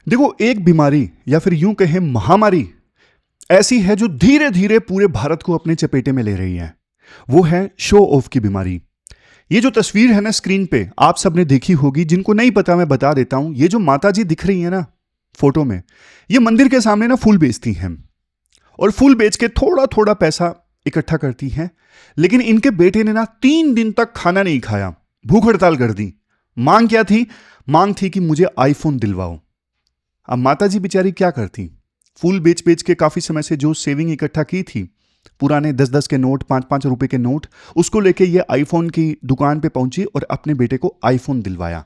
देखो, एक बीमारी या फिर यूं कहें महामारी ऐसी है जो धीरे धीरे पूरे भारत को अपने चपेटे में ले रही है। वो है शो ऑफ की बीमारी। ये जो तस्वीर है ना स्क्रीन पे, आप सबने देखी होगी। जिनको नहीं पता मैं बता देता हूं। ये जो माता जी दिख रही है ना फोटो में, ये मंदिर के सामने ना फूल बेचती हैं और फूल बेच के थोड़ा थोड़ा पैसा इकट्ठा करती हैं। लेकिन इनके बेटे ने ना 3 दिन तक खाना नहीं खाया, भूख हड़ताल कर दी। मांग क्या थी? मांग थी कि मुझे आईफोन दिलवाओ। अब माता जी बेचारी क्या करती? फूल बेच बेच के काफी समय से जो सेविंग इकट्ठा की थी, पुराने 10-10 के नोट, 5-5 रुपए के नोट, उसको लेके ये आईफोन की दुकान पे पहुंची और अपने बेटे को आईफोन दिलवाया।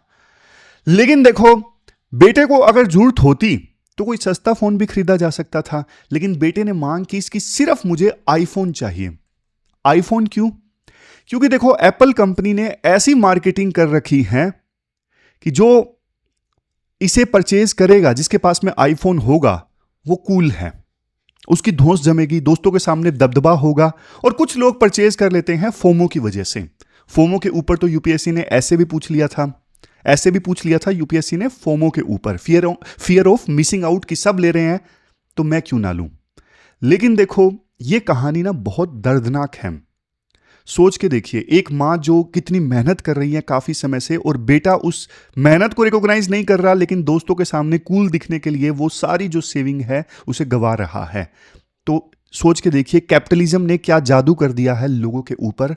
लेकिन देखो, बेटे को अगर जरूरत होती तो कोई सस्ता फोन भी खरीदा जा सकता था। लेकिन बेटे ने मांग की इसकी सिर्फ मुझे आईफोन चाहिए। आईफोन क्यों? क्योंकि देखो, एप्पल कंपनी ने ऐसी मार्केटिंग कर रखी है कि जो इसे परचेज करेगा, जिसके पास में आईफोन होगा, वो कूल है, उसकी धौंस जमेगी, दोस्तों के सामने दबदबा होगा। और कुछ लोग परचेज कर लेते हैं फोमो की वजह से। फोमो के ऊपर तो यूपीएससी ने ऐसे भी पूछ लिया था यूपीएससी ने फोमो के ऊपर, फियर ऑफ मिसिंग आउट की सब ले रहे हैं तो मैं क्यों ना लूं। लेकिन देखो, ये कहानी ना बहुत दर्दनाक है। सोच के देखिए, एक मां जो कितनी मेहनत कर रही है काफी समय से, और बेटा उस मेहनत को रिकॉग्नाइज नहीं कर रहा, लेकिन दोस्तों के सामने कूल दिखने के लिए वो सारी जो सेविंग है उसे गवा रहा है। तो सोच के देखिए, कैपिटलिज्म ने क्या जादू कर दिया है लोगों के ऊपर।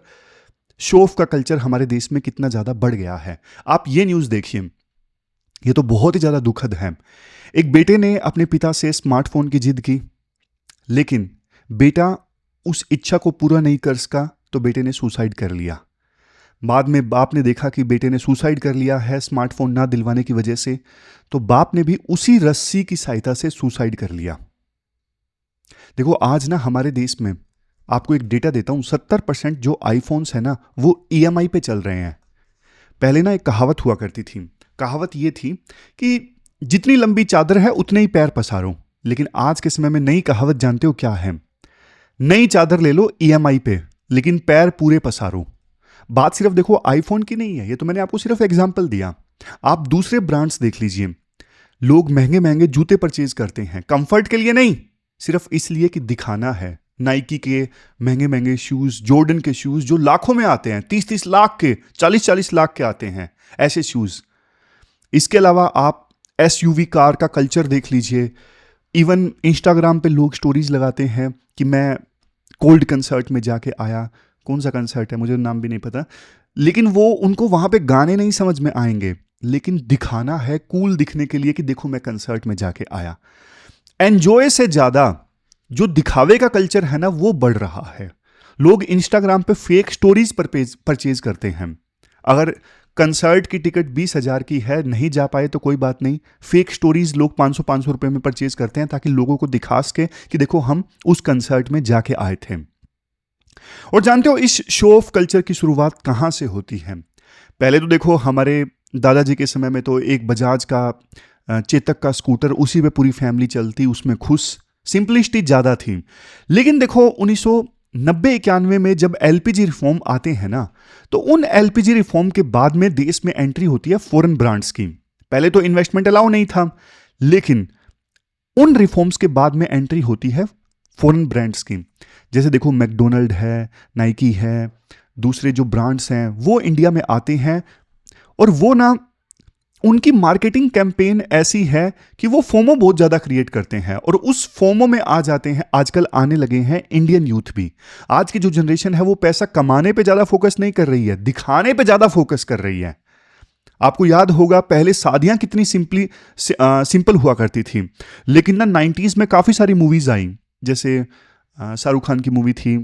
शो ऑफ का कल्चर हमारे देश में कितना ज्यादा बढ़ गया है। आप ये न्यूज देखिए, ये तो बहुत ही ज्यादा दुखद है। एक बेटे ने अपने पिता से स्मार्टफोन की जिद की, लेकिन बेटा उस इच्छा को पूरा नहीं कर सका तो बेटे ने सुसाइड कर लिया। बाद में बाप ने देखा कि बेटे ने सुसाइड कर लिया है स्मार्टफोन ना दिलवाने की वजह से, तो बाप ने भी उसी रस्सी की सहायता से सुसाइड कर लिया। देखो, आज ना हमारे देश में, आपको एक डेटा देता हूं, 70% जो आईफोन्स है ना वो ईएमआई पे चल रहे हैं। पहले ना एक कहावत हुआ करती थी। कहावत ये थी कि जितनी लंबी चादर है उतने ही पैर पसारो। लेकिन आज के समय में नई कहावत जानते हो क्या है? नई चादर ले लो ईएमआई पे, लेकिन पैर पूरे पसारो। बात सिर्फ देखो आईफोन की नहीं है, ये तो मैंने आपको सिर्फ एग्जांपल दिया। आप दूसरे ब्रांड्स देख लीजिए। लोग महंगे महंगे जूते परचेज करते हैं, कंफर्ट के लिए नहीं, सिर्फ इसलिए कि दिखाना है। नाइकी के महंगे महंगे शूज, जॉर्डन के शूज जो लाखों में आते हैं, 30-30 लाख के, 40-40 लाख के आते हैं ऐसे शूज। इसके अलावा आप एसयूवी कार का कल्चर देख लीजिए। इवन इंस्टाग्राम पे लोग स्टोरीज लगाते हैं कि मैं कोल्ड कंसर्ट में जाके आया। कौन सा कंसर्ट है मुझे नाम भी नहीं पता, लेकिन वो उनको वहां पे गाने नहीं समझ में आएंगे, लेकिन दिखाना है कूल दिखने के लिए कि देखो मैं कंसर्ट में जाके आया। एंजॉय से ज्यादा जो दिखावे का कल्चर है ना वो बढ़ रहा है। लोग इंस्टाग्राम पे फेक स्टोरीज पर परचेज करते हैं। अगर कंसर्ट की टिकट 20,000 की है, नहीं जा पाए तो कोई बात नहीं, फेक स्टोरीज लोग 500-500 रुपए में परचेज करते हैं ताकि लोगों को दिखा सके कि देखो हम उस कंसर्ट में जाके आए थे। और जानते हो इस शो ऑफ कल्चर की शुरुआत कहां से होती है? पहले तो देखो, हमारे दादाजी के समय में तो एक बजाज का चेतक का स्कूटर, उसी पे पूरी फैमिली चलती, उसमें खुश, सिंपलिसिटी ज्यादा थी। लेकिन देखो 1990-91 में जब एलपीजी रिफॉर्म आते हैं ना, तो उन एलपीजी रिफॉर्म के बाद में देश में एंट्री होती है फॉरेन ब्रांड्स की। पहले तो इन्वेस्टमेंट अलाउ नहीं था, लेकिन उन रिफॉर्म्स के बाद में एंट्री होती है फॉरेन ब्रांड्स की। जैसे देखो मैकडोनल्ड है, नाइकी है, दूसरे जो ब्रांड्स हैं वो इंडिया में आते हैं। और वो ना, उनकी मार्केटिंग कैंपेन ऐसी है कि वो फोमो बहुत ज्यादा क्रिएट करते हैं, और उस फोमो में आ जाते हैं। आजकल आने लगे हैं इंडियन यूथ भी। आज की जो जनरेशन है वो पैसा कमाने पे ज्यादा फोकस नहीं कर रही है, दिखाने पे ज्यादा फोकस कर रही है। आपको याद होगा पहले शादियां कितनी सिंपल हुआ करती थी, लेकिन ना 90s में काफी सारी मूवीज आई। जैसे शाहरुख खान की मूवी थी,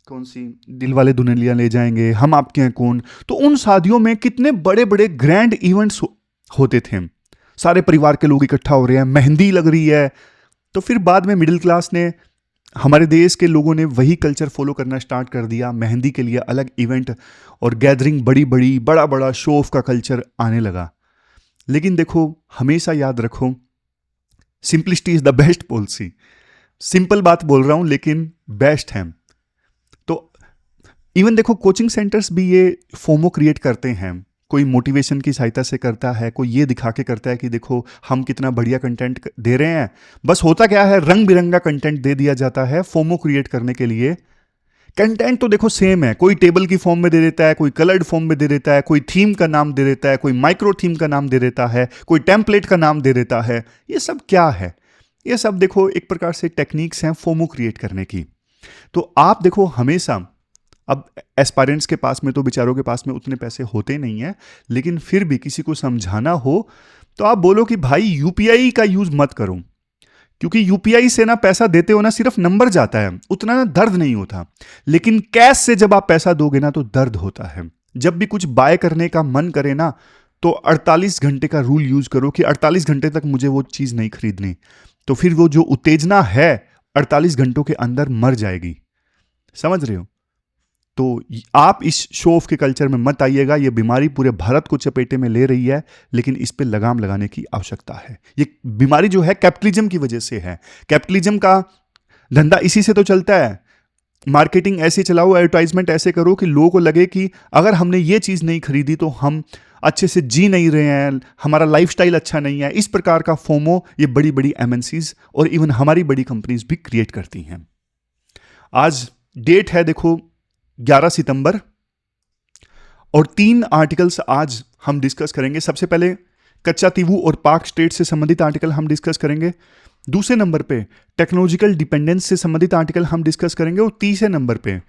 कौन सी, दिलवाले दुल्हनिया ले जाएंगे, हम आपके हैं कौन। तो उन शादियों में कितने बड़े बड़े ग्रैंड इवेंट्स होते थे। सारे परिवार के लोग इकट्ठा हो रहे हैं, मेहंदी लग रही है। तो फिर बाद में मिडिल क्लास ने, हमारे देश के लोगों ने वही कल्चर फॉलो करना स्टार्ट कर दिया। मेहंदी के लिए अलग इवेंट और गैदरिंग, बड़ी बड़ी बड़ा बड़ा शो ऑफ का कल्चर आने लगा। लेकिन देखो, हमेशा याद रखो, simplicity is the best policy. Simple बात बोल रहा हूं लेकिन बेस्ट है। तो इवन देखो कोचिंग सेंटर्स भी ये फोमो क्रिएट करते हैं कोई मोटिवेशन की सहायता से करता है, कोई ये दिखा के करता है कि देखो हम कितना बढ़िया कंटेंट दे रहे हैं। बस होता क्या है, रंग बिरंगा कंटेंट दे दिया जाता है फोमो क्रिएट करने के लिए। कंटेंट तो देखो सेम है, कोई टेबल की फॉर्म में दे देता है, कोई कलर्ड फॉर्म में दे देता है, कोई थीम का नाम दे देता है, कोई माइक्रो थीम का नाम दे देता है, कोई टेम्पलेट का नाम दे देता है। ये सब क्या है? ये सब देखो एक प्रकार से टेक्निक्स हैं फोमो क्रिएट करने की। तो आप देखो हमेशा, अब एस्पायरेंट्स के पास में तो बेचारों के पास में उतने पैसे होते नहीं हैं, लेकिन फिर भी किसी को समझाना हो तो आप बोलो कि भाई यूपीआई का यूज मत करो, क्योंकि यूपीआई से ना पैसा देते हो ना सिर्फ नंबर जाता है, उतना ना दर्द नहीं होता। लेकिन कैश से जब आप पैसा दोगे ना तो दर्द होता है। जब भी कुछ बाय करने का मन करे ना तो 48 घंटे का रूल यूज करो कि 48 घंटे तक मुझे वो चीज नहीं खरीदनी, तो फिर वो जो उत्तेजना है 48 घंटों के अंदर मर जाएगी। समझ रहे हो? तो आप इस शो ऑफ के कल्चर में मत आइएगा। ये बीमारी पूरे भारत को चपेटे में ले रही है, लेकिन इस पे लगाम लगाने की आवश्यकता है। ये बीमारी जो है कैपिटलिज्म की वजह से है। कैपिटलिज्म का धंधा इसी से तो चलता है। मार्केटिंग ऐसे चलाओ, एडवर्टाइजमेंट ऐसे करो कि लोगों को लगे कि अगर हमने ये चीज नहीं खरीदी तो हम अच्छे से जी नहीं रहे हैं, हमारा लाइफस्टाइल अच्छा नहीं है। इस प्रकार का फोमो ये बड़ी बड़ी एमएनसीज और इवन हमारी बड़ी कंपनीज भी क्रिएट करती हैं। आज डेट है देखो 11 सितंबर, और 3 आर्टिकल्स आज हम डिस्कस करेंगे। सबसे पहले कच्चातीवू और पाक स्टेट से संबंधित आर्टिकल हम डिस्कस करेंगे। दूसरे नंबर पे टेक्नोलॉजिकल डिपेंडेंस से संबंधित आर्टिकल हम डिस्कस करेंगे। और तीसरे नंबर पे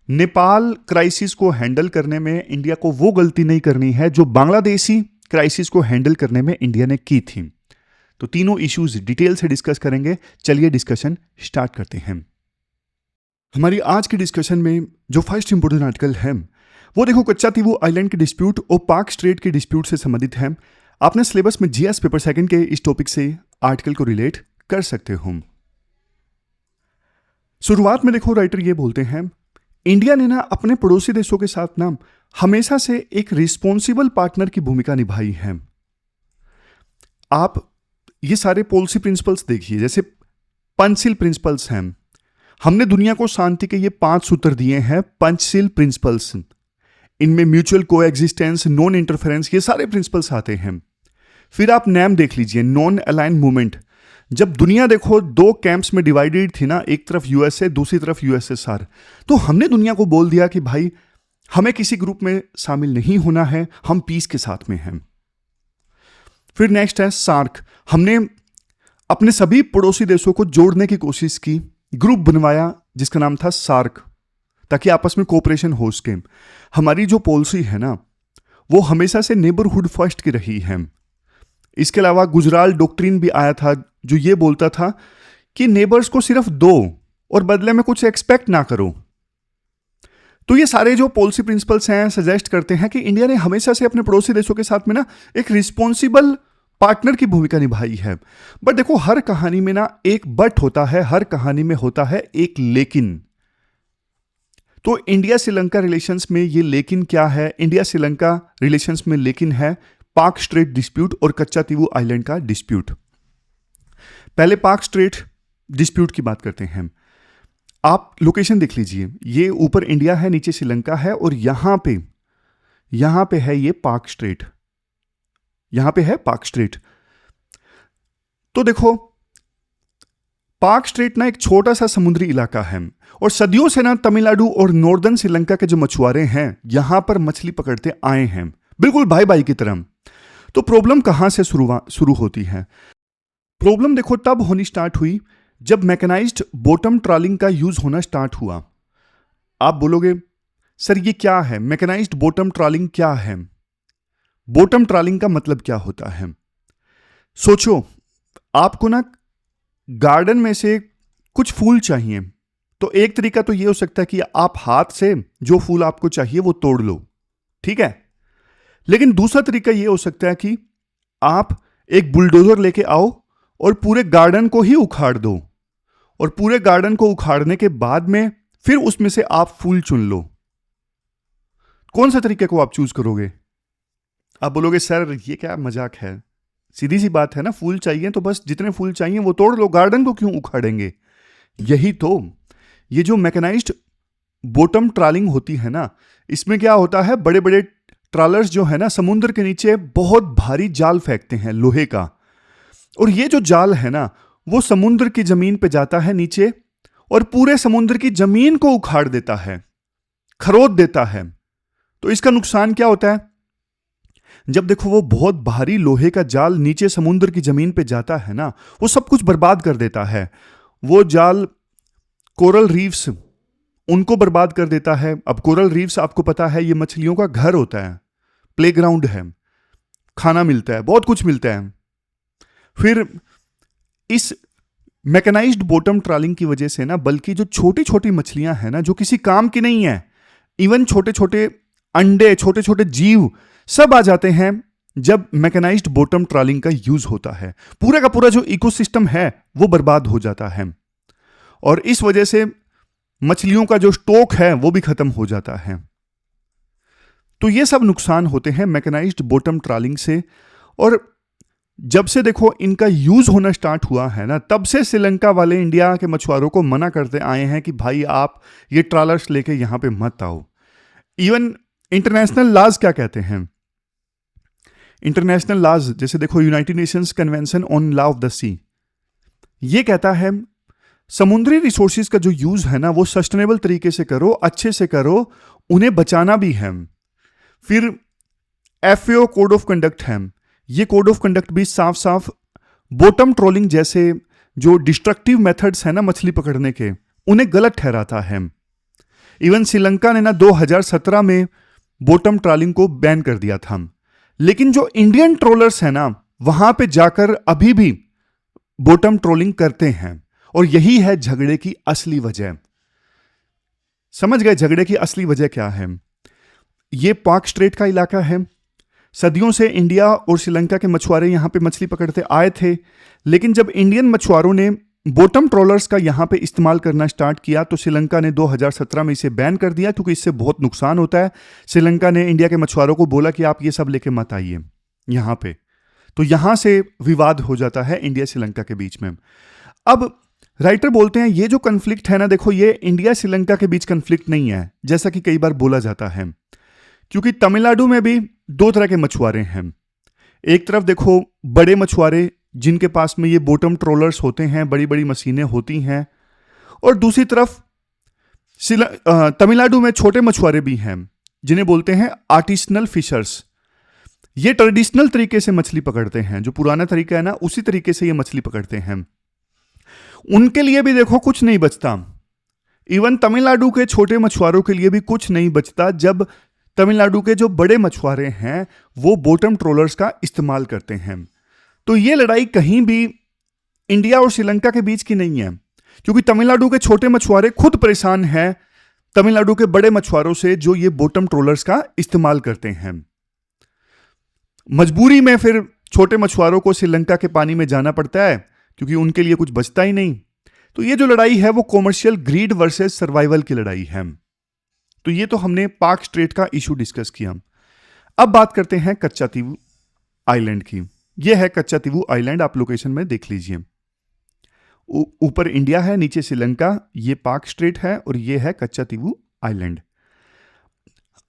नेपाल क्राइसिस को हैंडल करने में इंडिया को वो गलती नहीं करनी है जो बांग्लादेशी क्राइसिस को हैंडल करने में इंडिया ने की थी। तो तीनों इश्यूज डिटेल से डिस्कस करेंगे। चलिए डिस्कशन स्टार्ट करते हैं। हमारी आज की डिस्कशन में जो फर्स्ट इंपोर्टेंट आर्टिकल है वो देखो कच्चातीवू आइलैंड के डिस्प्यूट और पाक स्ट्रेट के डिस्प्यूट से संबंधित है। आपने सिलेबस में जीएस पेपर सेकंड के इस टॉपिक से आर्टिकल को रिलेट कर सकते हो। शुरुआत में देखो राइटर ये बोलते हैं, इंडिया ने ना अपने पड़ोसी देशों के साथ ना हमेशा से एक रिस्पॉन्सिबल पार्टनर की भूमिका निभाई है। आप ये सारे पॉलिसी प्रिंसिपल्स देखिए, जैसे पंचशील प्रिंसिपल्स हैं। हमने दुनिया को शांति के ये 5 सूत्र दिए हैं, पंचशील प्रिंसिपल्स। इनमें म्यूचुअल कोएग्जिस्टेंस, नॉन इंटरफेरेंस, ये सारे प्रिंसिपल्स आते हैं। फिर आप नैम देख लीजिए, नॉन अलाइन मूवमेंट। जब दुनिया देखो 2 कैंप्स में डिवाइडेड थी ना, एक तरफ यूएसए दूसरी तरफ यूएसएसआर, तो हमने दुनिया को बोल दिया कि भाई हमें किसी ग्रुप में शामिल नहीं होना है, हम पीस के साथ में हैं। फिर नेक्स्ट है सार्क। हमने अपने सभी पड़ोसी देशों को जोड़ने की कोशिश की, ग्रुप बनवाया जिसका नाम था सार्क, ताकि आपस में कोऑपरेशन हो सके। हमारी जो पॉलिसी है ना वो हमेशा से नेबरहुड फर्स्ट की रही है। इसके अलावा गुजराल डॉक्ट्रिन भी आया था जो ये बोलता था कि नेबर्स को सिर्फ दो और बदले में कुछ एक्सपेक्ट ना करो। तो ये सारे जो पॉलिसी प्रिंसिपल्स हैं सजेस्ट करते हैं कि इंडिया ने हमेशा से अपने पड़ोसी देशों के साथ में ना एक रिस्पॉन्सिबल पार्टनर की भूमिका निभाई है। बट देखो हर कहानी में ना एक बट होता है, हर कहानी में होता है एक लेकिन। तो इंडिया श्रीलंका रिलेशंस में ये लेकिन क्या है? इंडिया श्रीलंका रिलेशंस में लेकिन है पाक स्ट्रेट डिस्प्यूट और कच्चातीवू आइलैंड का डिस्प्यूट। पहले पाक स्ट्रेट डिस्प्यूट की बात करते हैं। आप लोकेशन देख लीजिए, ये ऊपर इंडिया है, नीचे श्रीलंका है, और यहां पे है ये पाक स्ट्रेट, यहां पे है पाक स्ट्रेट। तो देखो पाक स्ट्रेट ना एक छोटा सा समुद्री इलाका है, और सदियों से ना तमिलनाडु और नॉर्दर्न श्रीलंका के जो मछुआरे हैं यहां पर मछली पकड़ते आए हैं, बिल्कुल भाई भाई की तरह। तो प्रॉब्लम कहां से शुरू होती है? प्रॉब्लम देखो तब होनी स्टार्ट हुई जब मैकेनाइज्ड बॉटम ट्रॉलिंग का यूज होना स्टार्ट हुआ। आप बोलोगे सर ये क्या है, मैकेनाइज्ड बॉटम ट्रॉलिंग क्या है? बॉटम ट्रॉलिंग का मतलब क्या होता है? सोचो, आपको ना गार्डन में से कुछ फूल चाहिए, तो एक तरीका तो ये हो सकता है कि आप हाथ से जो फूल आपको चाहिए वो तोड़ लो, ठीक है। लेकिन दूसरा तरीका ये हो सकता है कि आप एक बुलडोजर लेके आओ और पूरे गार्डन को ही उखाड़ दो, और पूरे गार्डन को उखाड़ने के बाद में फिर उसमें से आप फूल चुन लो। कौन सा तरीके को आप चूज करोगे? आप बोलोगे सर ये क्या मजाक है, सीधी सी बात है ना, फूल चाहिए तो बस जितने फूल चाहिए वो तोड़ लो, गार्डन को क्यों उखाड़ेंगे? यही तो ये जो मैकेनाइज्ड बॉटम ट्रॉलिंग होती है ना, इसमें क्या होता है, बड़े बड़े ट्रॉलर्स जो है ना समुद्र के नीचे बहुत भारी जाल फेंकते हैं लोहे का, और ये जो जाल है ना वो समुद्र की जमीन पे जाता है नीचे और पूरे समुद्र की जमीन को उखाड़ देता है, खरोद देता है। तो इसका नुकसान क्या होता है? जब देखो वो बहुत भारी लोहे का जाल नीचे समुद्र की जमीन पे जाता है ना, वो सब कुछ बर्बाद कर देता है। वो जाल कोरल रीफ्स उनको बर्बाद कर देता है। अब कोरल रीफ्स आपको पता है ये मछलियों का घर होता है, प्लेग्राउंड है, खाना मिलता है, बहुत कुछ मिलता है। फिर इस मैकेनाइज्ड बॉटम ट्रॉलिंग की वजह से ना बल्कि जो छोटी छोटी मछलियां हैं ना जो किसी काम की नहीं है, इवन छोटे छोटे अंडे, छोटे छोटे जीव सब आ जाते हैं जब मैकेनाइज्ड बॉटम ट्रॉलिंग का यूज होता है। पूरा का पूरा जो इकोसिस्टम है वो बर्बाद हो जाता है और इस वजह से मछलियों का जो स्टॉक है वो भी खत्म हो जाता है। तो ये सब नुकसान होते हैं मैकेनाइज्ड बॉटम ट्रॉलिंग से। और जब से देखो इनका यूज होना स्टार्ट हुआ है ना, तब से श्रीलंका वाले इंडिया के मछुआरों को मना करते आए हैं कि भाई आप ये ट्रॉलर्स लेके यहां पे मत आओ। इवन इंटरनेशनल लॉज क्या कहते हैं? इंटरनेशनल लॉज जैसे देखो United Nations Convention on Law of the Sea, ये कहता है समुद्री रिसोर्सेज का जो यूज है ना वो सस्टेनेबल तरीके से करो, अच्छे से करो, उन्हें बचाना भी है। फिर एफएओ कोड ऑफ कंडक्ट है, ये कोड ऑफ कंडक्ट भी साफ साफ बॉटम ट्रोलिंग जैसे जो डिस्ट्रक्टिव मेथड्स है ना मछली पकड़ने के, उन्हें गलत ठहराता है। इवन श्रीलंका ने ना 2017 में बॉटम ट्रॉलिंग को बैन कर दिया था, लेकिन जो इंडियन ट्रोलर्स है ना वहां पे जाकर अभी भी बॉटम ट्रोलिंग करते हैं और यही है झगड़े की असली वजह। समझ गए झगड़े की असली वजह क्या है? ये पाक स्ट्रेट का इलाका है। सदियों से इंडिया और श्रीलंका के मछुआरे यहां पे मछली पकड़ते आए थे, लेकिन जब इंडियन मछुआरों ने बॉटम ट्रोलर्स का यहां पे इस्तेमाल करना स्टार्ट किया तो श्रीलंका ने 2017 में इसे बैन कर दिया क्योंकि इससे बहुत नुकसान होता है। श्रीलंका ने इंडिया के मछुआरों को बोला कि आप ये सब लेके मत आइए यहां पे। तो यहां से विवाद हो जाता है इंडिया श्रीलंका के बीच में। अब राइटर बोलते हैं ये जो कन्फ्लिक्ट है ना, देखो ये इंडिया श्रीलंका के बीच कन्फ्लिक्ट नहीं है जैसा कि कई बार बोला जाता है, क्योंकि तमिलनाडु में भी दो तरह के मछुआरे हैं। एक तरफ देखो बड़े मछुआरे जिनके पास में ये बॉटम ट्रोलर्स होते हैं, बड़ी बड़ी मशीनें होती हैं, और दूसरी तरफ तमिलनाडु में छोटे मछुआरे भी हैं जिन्हें बोलते हैं आर्टिसनल फिशर्स। ये ट्रेडिशनल तरीके से मछली पकड़ते हैं, जो पुराना तरीका है ना उसी तरीके से ये मछली पकड़ते हैं। उनके लिए भी देखो कुछ नहीं बचता। इवन तमिलनाडु के छोटे मछुआरों के लिए भी कुछ नहीं बचता जब तमिलनाडु के जो बड़े मछुआरे हैं वो बॉटम ट्रोलर्स का इस्तेमाल करते हैं। तो ये लड़ाई कहीं भी इंडिया और श्रीलंका के बीच की नहीं है, क्योंकि तमिलनाडु के छोटे मछुआरे खुद परेशान हैं तमिलनाडु के बड़े मछुआरों से जो ये बॉटम ट्रोलर्स का इस्तेमाल करते हैं। मजबूरी में फिर छोटे मछुआरों को श्रीलंका के पानी में जाना पड़ता है क्योंकि उनके लिए कुछ बचता ही नहीं। तो ये जो लड़ाई है वो कॉमर्शियल ग्रीड वर्सेस सर्वाइवल की लड़ाई है। तो ये तो हमने पाक स्ट्रेट का इशू डिस्कस किया। अब बात करते हैं कच्चातीवू आइलैंड की। ये है कच्चातीवू आइलैंड, आप लोकेशन में देख लीजिए। ऊपर इंडिया है, नीचे श्रीलंका, ये पाक स्ट्रेट है और ये है कच्चातीवू आइलैंड।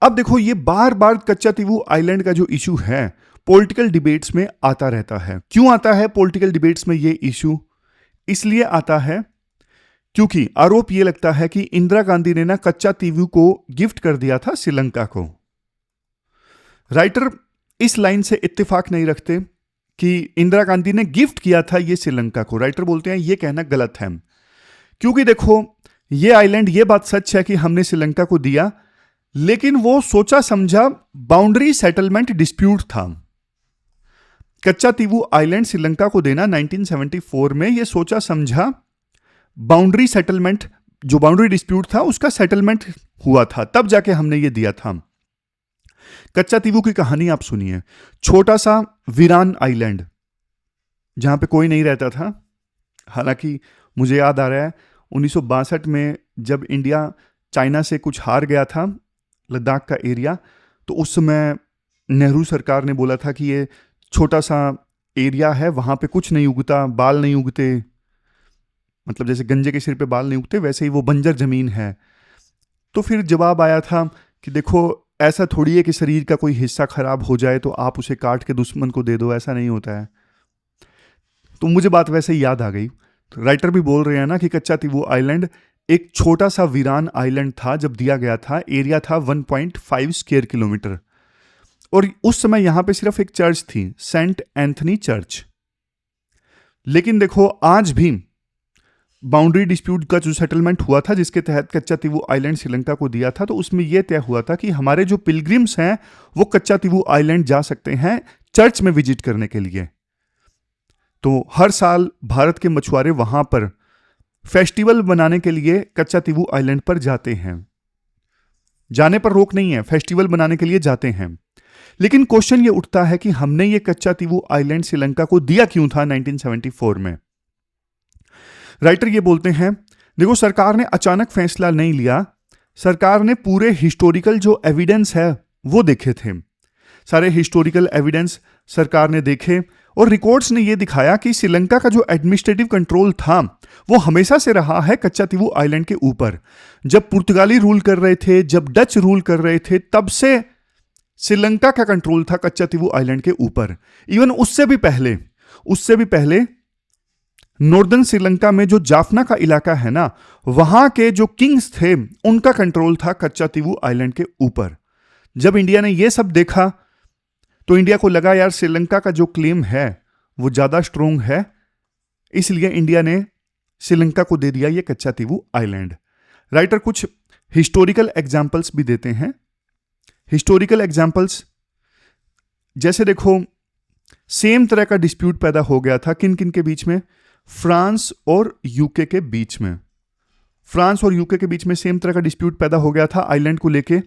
अब देखो ये बार बार कच्चातीवू आइलैंड का जो इशू है पॉलिटिकल डिबेट्स में आता रहता है। क्यों आता है पॉलिटिकल डिबेट्स में ये इशू? इसलिए आता है क्योंकि आरोप ये लगता है कि इंदिरा गांधी ने ना कच्चातीवू को गिफ्ट कर दिया था श्रीलंका को। राइटर इस लाइन से इत्तेफाक नहीं रखते कि इंदिरा गांधी ने गिफ्ट किया था ये श्रीलंका को। राइटर बोलते हैं ये कहना गलत है, क्योंकि देखो ये आइलैंड, ये बात सच है कि हमने श्रीलंका को दिया, लेकिन वो सोचा समझा बाउंड्री सेटलमेंट डिस्प्यूट था। कच्चातीवू आइलैंड श्रीलंका को देना 1974 में ये सोचा समझा बाउंड्री सेटलमेंट, जो बाउंड्री डिस्प्यूट था उसका सेटलमेंट हुआ था, तब जाके हमने ये दिया था। कच्चातीवू की कहानी आप सुनिए। छोटा सा वीरान आइलैंड जहां पे कोई नहीं रहता था। हालांकि मुझे याद आ रहा है 1962 में जब इंडिया चाइना से कुछ हार गया था लद्दाख का एरिया, तो उस समय नेहरू सरकार ने बोला था कि ये छोटा सा एरिया है, वहां पे कुछ नहीं उगता, बाल नहीं उगते, मतलब जैसे गंजे के सिर पे बाल नहीं उगते वैसे ही वो बंजर जमीन है। तो फिर जवाब आया था कि देखो ऐसा थोड़ी है कि शरीर का कोई हिस्सा खराब हो जाए तो आप उसे काट के दुश्मन को दे दो, ऐसा नहीं होता है। तो मुझे बात वैसे ही याद आ गई। तो राइटर भी बोल रहे हैं ना कि कच्चातीवू आइलैंड एक छोटा सा वीरान आइलैंड था जब दिया गया था। एरिया था 1.5 स्क्वायर किलोमीटर, और उस समय यहां पे सिर्फ एक चर्च थी, सेंट एंथनी चर्च। लेकिन देखो आज भी बाउंड्री डिस्प्यूट का जो सेटलमेंट हुआ था जिसके तहत कच्चातीवू आइलैंड श्रीलंका को दिया था, तो उसमें यह तय हुआ था कि हमारे जो पिलग्रिम्स हैं वो कच्चातीवू आइलैंड जा सकते हैं चर्च में विजिट करने के लिए। तो हर साल भारत के मछुआरे वहां पर फेस्टिवल मनाने के लिए कच्चातीवू आइलैंड पर जाते हैं। जाने पर रोक नहीं है, फेस्टिवल मनाने के लिए जाते हैं। लेकिन क्वेश्चन ये उठता है कि हमने ये कच्चातीवू आइलैंड श्रीलंका को दिया क्यों था 1974 में। राइटर ये बोलते हैं, देखो सरकार ने अचानक फैसला नहीं लिया, सरकार ने पूरे हिस्टोरिकल जो एविडेंस है वो देखे थे। सारे हिस्टोरिकल एविडेंस सरकार ने देखे और रिकॉर्ड्स ने यह दिखाया कि श्रीलंका का जो एडमिनिस्ट्रेटिव कंट्रोल था वो हमेशा से रहा है कच्चातीवू आइलैंड के ऊपर। जब पुर्तगाली रूल कर रहे थे, जब डच रूल कर रहे थे, तब से श्रीलंका का कंट्रोल था कच्चातीवू आइलैंड के ऊपर। इवन उससे भी पहले नॉर्दर्न श्रीलंका में जो जाफना का इलाका है ना, वहां के जो किंग्स थे उनका कंट्रोल था कच्चातीवू आइलैंड के ऊपर। जब इंडिया ने यह सब देखा तो इंडिया को लगा यार श्रीलंका का जो क्लेम है वो ज्यादा स्ट्रोंग है, इसलिए इंडिया ने श्रीलंका को दे दिया ये कच्चातीवू आइलैंड। राइटर कुछ हिस्टोरिकल एग्जाम्पल्स भी देते हैं। हिस्टोरिकल एग्जाम्पल्स जैसे देखो, सेम तरह का डिस्प्यूट पैदा हो गया था किन किन के बीच में, फ्रांस और यूके के बीच में। फ्रांस और यूके के बीच में सेम तरह का डिस्प्यूट पैदा हो गया था आइलैंड को लेके।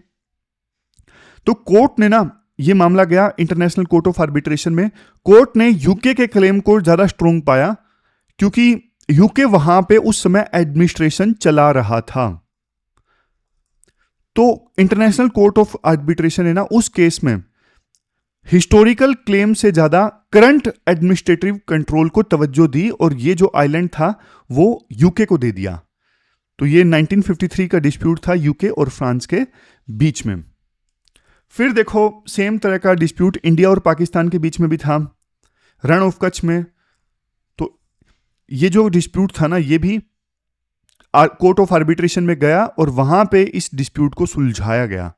तो कोर्ट ने ना ये मामला गया इंटरनेशनल कोर्ट ऑफ आर्बिट्रेशन में। कोर्ट ने यूके के क्लेम को ज्यादा स्ट्रोंग पाया क्योंकि यूके वहां पे उस समय एडमिनिस्ट्रेशन चला रहा था। तो इंटरनेशनल कोर्ट ऑफ आर्बिट्रेशन ने ना उस केस में हिस्टोरिकल क्लेम से ज्यादा करंट एडमिनिस्ट्रेटिव कंट्रोल को तवज्जो दी और ये जो आइलैंड था वो यूके को दे दिया। तो ये 1953 का डिस्प्यूट था यूके और फ्रांस के बीच में। फिर देखो सेम तरह का डिस्प्यूट इंडिया और पाकिस्तान के बीच में भी था, रण ऑफ कच्छ में। तो ये जो डिस्प्यूट था ना, ये भी कोर्ट ऑफ आर्बिट्रेशन में गया और वहां पे इस डिस्प्यूट को सुलझाया गया।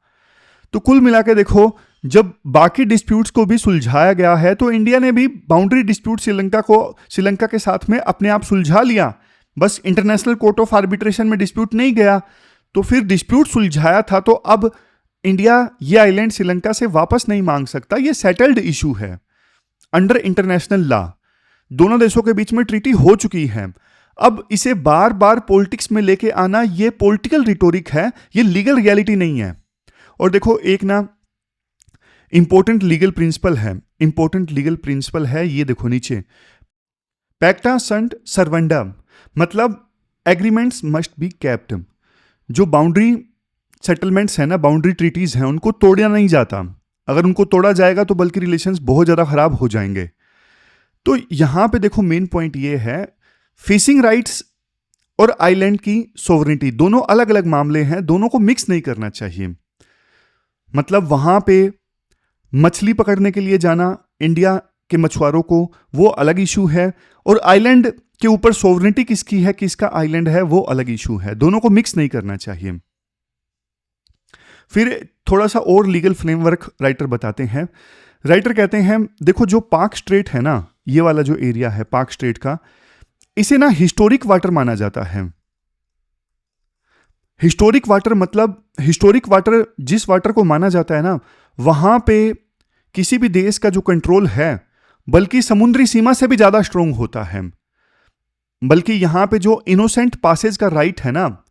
तो कुल मिला के देखो, जब बाकी डिस्प्यूट्स को भी सुलझाया गया है तो इंडिया ने भी बाउंड्री डिस्प्यूट श्रीलंका के साथ में अपने आप सुलझा लिया। बस इंटरनेशनल कोर्ट ऑफ आर्बिट्रेशन में डिस्प्यूट नहीं गया, तो फिर डिस्प्यूट सुलझाया था, तो अब इंडिया ये आइलैंड श्रीलंका से वापस नहीं मांग सकता। ये सेटल्ड इशू है अंडर इंटरनेशनल लॉ। दोनों देशों के बीच में ट्रीटी हो चुकी है। अब इसे बार बार पॉलिटिक्स में लेके आना ये पॉलिटिकल रिटोरिक है, ये लीगल रियलिटी नहीं है। और देखो एक ना इंपॉर्टेंट लीगल प्रिंसिपल है, ये देखो नीचे, पैक्टा सन्ट सर्वेंडा, मतलब एग्रीमेंट्स मस्ट बी केप्ट। जो बाउंड्री सेटलमेंट्स है ना, बाउंड्री ट्रीटीज हैं, उनको तोड़ा नहीं जाता। अगर उनको तोड़ा जाएगा तो बल्कि रिलेशंस बहुत ज्यादा खराब हो जाएंगे। तो यहां पे देखो मेन पॉइंट ये है, फिशिंग राइट्स और आइलैंड की सोवरेनिटी दोनों अलग अलग मामले हैं, दोनों को मिक्स नहीं करना चाहिए। मतलब वहां पे मछली पकड़ने के लिए जाना इंडिया के मछुआरों को, वो अलग इशू है, और आइलैंड के ऊपर सोवरेनिटी किसकी है, किसका आइलैंड है, वो अलग इशू है। दोनों को मिक्स नहीं करना चाहिए। फिर थोड़ा सा और लीगल फ्रेमवर्क राइटर बताते हैं। राइटर कहते हैं देखो जो पाक स्ट्रेट है ना, ये वाला जो एरिया है पाक स्ट्रेट का, इसे ना हिस्टोरिक वाटर माना जाता है। हिस्टोरिक वाटर मतलब हिस्टोरिक वाटर जिस वाटर को माना जाता है ना, वहां पे किसी भी देश का जो कंट्रोल है बल्कि समुद्री सीमा से भी ज्यादा स्ट्रोंग होता है। बल्कि यहां पे जो इनोसेंट पासेज का राइट है ना,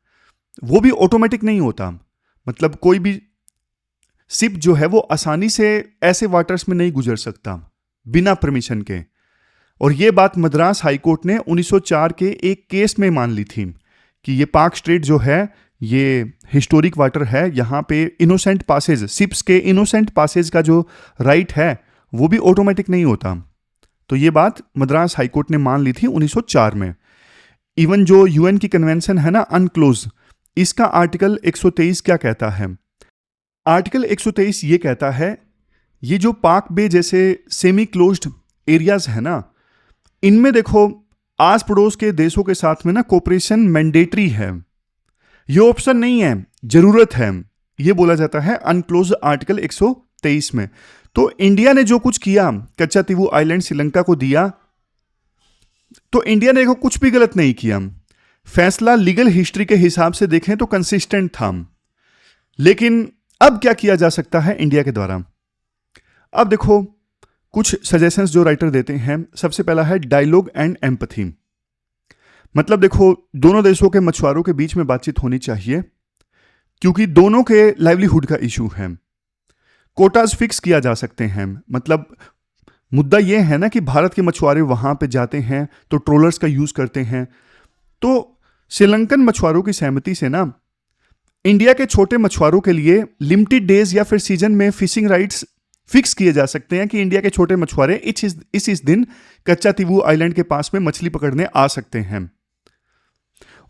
वो भी ऑटोमेटिक नहीं होता। मतलब कोई भी शिप जो है वो आसानी से ऐसे वाटर्स में नहीं गुजर सकता बिना परमिशन के। और ये बात मद्रास हाईकोर्ट ने 1904 के एक केस में मान ली थी कि ये पाक स्ट्रेट जो है ये हिस्टोरिक वाटर है, यहाँ पे इनोसेंट पासेज, शिप्स के इनोसेंट पासेज का जो राइट है वो भी ऑटोमेटिक नहीं होता। तो ये बात मद्रास हाईकोर्ट ने मान ली थी 1904 में। इवन जो यूएन की कन्वेंशन है ना अनक्लोज, इसका आर्टिकल 123 क्या कहता है, आर्टिकल 123 ये कहता है, ये जो पाक बे जैसे सेमी क्लोज्ड एरियाज है ना, इनमें देखो आस पड़ोस के देशों के साथ में ना कोऑपरेशन मैंडेटरी है, ये ऑप्शन नहीं है, जरूरत है। ये बोला जाता है अनक्लोज आर्टिकल 123 में। तो इंडिया ने जो कुछ किया, कच्चातीवू आइलैंड श्रीलंका को दिया, तो इंडिया ने देखो कुछ भी गलत नहीं किया। फैसला लीगल हिस्ट्री के हिसाब से देखें तो कंसिस्टेंट था। लेकिन अब क्या किया जा सकता है इंडिया के द्वारा? अब देखो कुछ सजेशंस जो राइटर देते हैं। सबसे पहला है डायलॉग एंड एम्पैथी। मतलब देखो दोनों देशों के मछुआरों के बीच में बातचीत होनी चाहिए, क्योंकि दोनों के लाइवलीहुड का इशू है। कोटाज फिक्स किया जा सकते हैं। मतलब मुद्दा यह है ना कि भारत के मछुआरे वहां पे जाते हैं तो ट्रोलर्स का यूज करते हैं। तो श्रीलंकन मछुआरों की सहमति से ना इंडिया के छोटे मछुआरों के लिए लिमिटेड डेज या फिर सीजन में फिशिंग राइट्स फिक्स किए जा सकते हैं कि इंडिया के छोटे मछुआरे इस दिन कच्चातीवू आइलैंड के पास में मछली पकड़ने आ सकते हैं।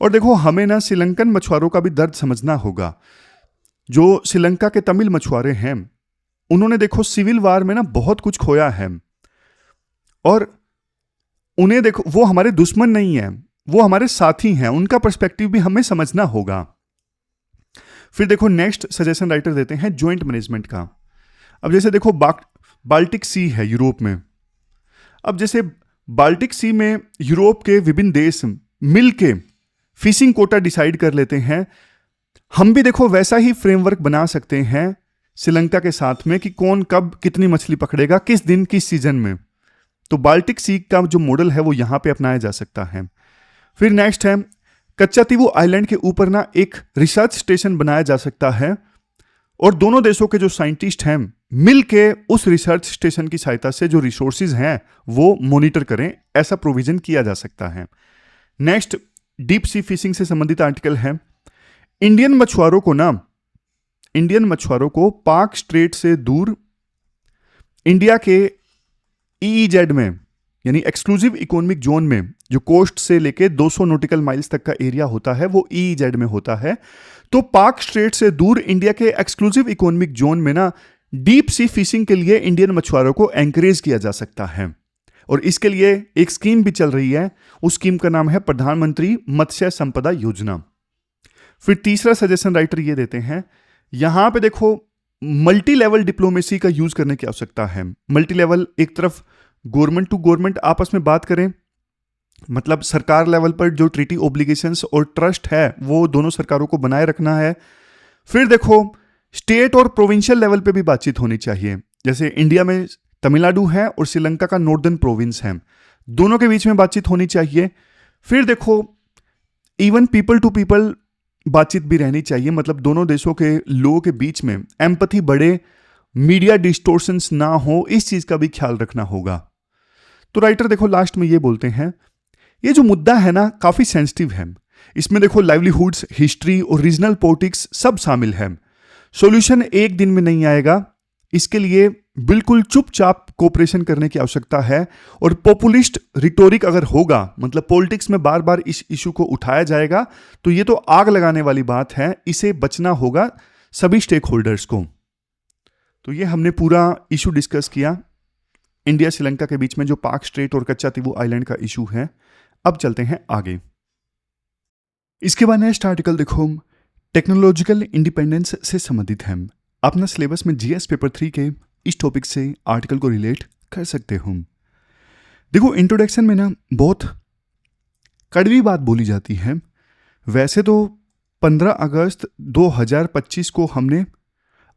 और देखो हमें ना श्रीलंकन मछुआरों का भी दर्द समझना होगा। जो श्रीलंका के तमिल मछुआरे हैं, उन्होंने देखो सिविल वार में ना बहुत कुछ खोया है, और उन्हें देखो वो हमारे दुश्मन नहीं है, वो हमारे साथी हैं। उनका पर्सपेक्टिव भी हमें समझना होगा। फिर देखो नेक्स्ट सजेशन राइटर देते हैं ज्वाइंट मैनेजमेंट का। अब जैसे देखो बाल्टिक सी है यूरोप में। अब जैसे बाल्टिक सी में यूरोप के विभिन्न देश मिलके फिशिंग कोटा डिसाइड कर लेते हैं। हम भी देखो वैसा ही फ्रेमवर्क बना सकते हैं श्रीलंका के साथ में कि कौन कब कितनी मछली पकड़ेगा, किस दिन किस सीजन में। तो बाल्टिक सी का जो मॉडल है वो यहां पे अपनाया जा सकता है। फिर नेक्स्ट है कच्चातीवू आइलैंड के ऊपर ना एक रिसर्च स्टेशन बनाया जा सकता है, और दोनों देशों के जो साइंटिस्ट हैं मिलके उस रिसर्च स्टेशन की सहायता से जो रिसोर्सेज हैं वो मॉनिटर करें। ऐसा प्रोविजन किया जा सकता है। नेक्स्ट डीप सी फिशिंग से संबंधित आर्टिकल है। इंडियन मछुआरों को पाक स्ट्रेट से दूर इंडिया के ईईजेड में, यानी एक्सक्लूसिव इकोनॉमिक जोन में, जो कोस्ट से लेके 200 नॉटिकल माइल्स तक का एरिया होता है वो ईईजेड में होता है। तो पाक स्ट्रेट से दूर इंडिया के एक्सक्लूसिव इकोनॉमिक जोन में ना डीप सी फिशिंग के लिए इंडियन मछुआरों को एंकरेज किया जा सकता है, और इसके लिए एक स्कीम भी चल रही है। उस स्कीम का नाम है प्रधानमंत्री मत्स्य संपदा योजना। फिर तीसरा सजेशन राइटर ये देते हैं, यहां पे देखो मल्टी लेवल डिप्लोमेसी का यूज करने की आवश्यकता है। मल्टी लेवल, एक तरफ गवर्नमेंट टू गवर्नमेंट आपस में बात करें, मतलब सरकार लेवल पर जो ट्रीटी ओब्लिगेशंस और ट्रस्ट है वो दोनों सरकारों को बनाए रखना है। फिर देखो स्टेट और प्रोविंशियल लेवल पे भी बातचीत होनी चाहिए। जैसे इंडिया में तमिलनाडु है और श्रीलंका का नॉर्दर्न प्रोविंस है, दोनों के बीच में बातचीत होनी चाहिए। फिर देखो इवन पीपल टू पीपल बातचीत भी रहनी चाहिए, मतलब दोनों देशों के लोगों के बीच में एम्पैथी बढ़े, मीडिया डिस्टोर्शंस ना हो, इस चीज का भी ख्याल रखना होगा। तो राइटर देखो लास्ट में ये बोलते हैं, ये जो मुद्दा है ना काफी सेंसिटिव है। इसमें देखो लाइवलीहुड्स, हिस्ट्री और रीजनल पॉलिटिक्स सब शामिल है। सॉल्यूशन एक दिन में नहीं आएगा, इसके लिए बिल्कुल चुपचाप कोऑपरेशन करने की आवश्यकता है। और पॉपुलिस्ट रिटोरिक अगर होगा, मतलब पॉलिटिक्स में बार बार इस इशू को उठाया जाएगा, तो ये तो आग लगाने वाली बात है। इसे बचना होगा सभी स्टेक होल्डर्स को। तो ये हमने पूरा इशू डिस्कस किया, इंडिया श्रीलंका के बीच में जो पाक स्ट्रेट और कच्चातीवू आइलैंड का इशू है। अब चलते हैं आगे। इसके बाद नेक्स्ट आर्टिकल देखो टेक्नोलॉजिकल इंडिपेंडेंस से संबंधित है। अपना सिलेबस में जीएस पेपर 3 के इस टॉपिक से आर्टिकल को रिलेट कर सकते हो। देखो इंट्रोडक्शन में ना बहुत कड़वी बात बोली जाती है। वैसे तो 15 अगस्त 2025 को हमने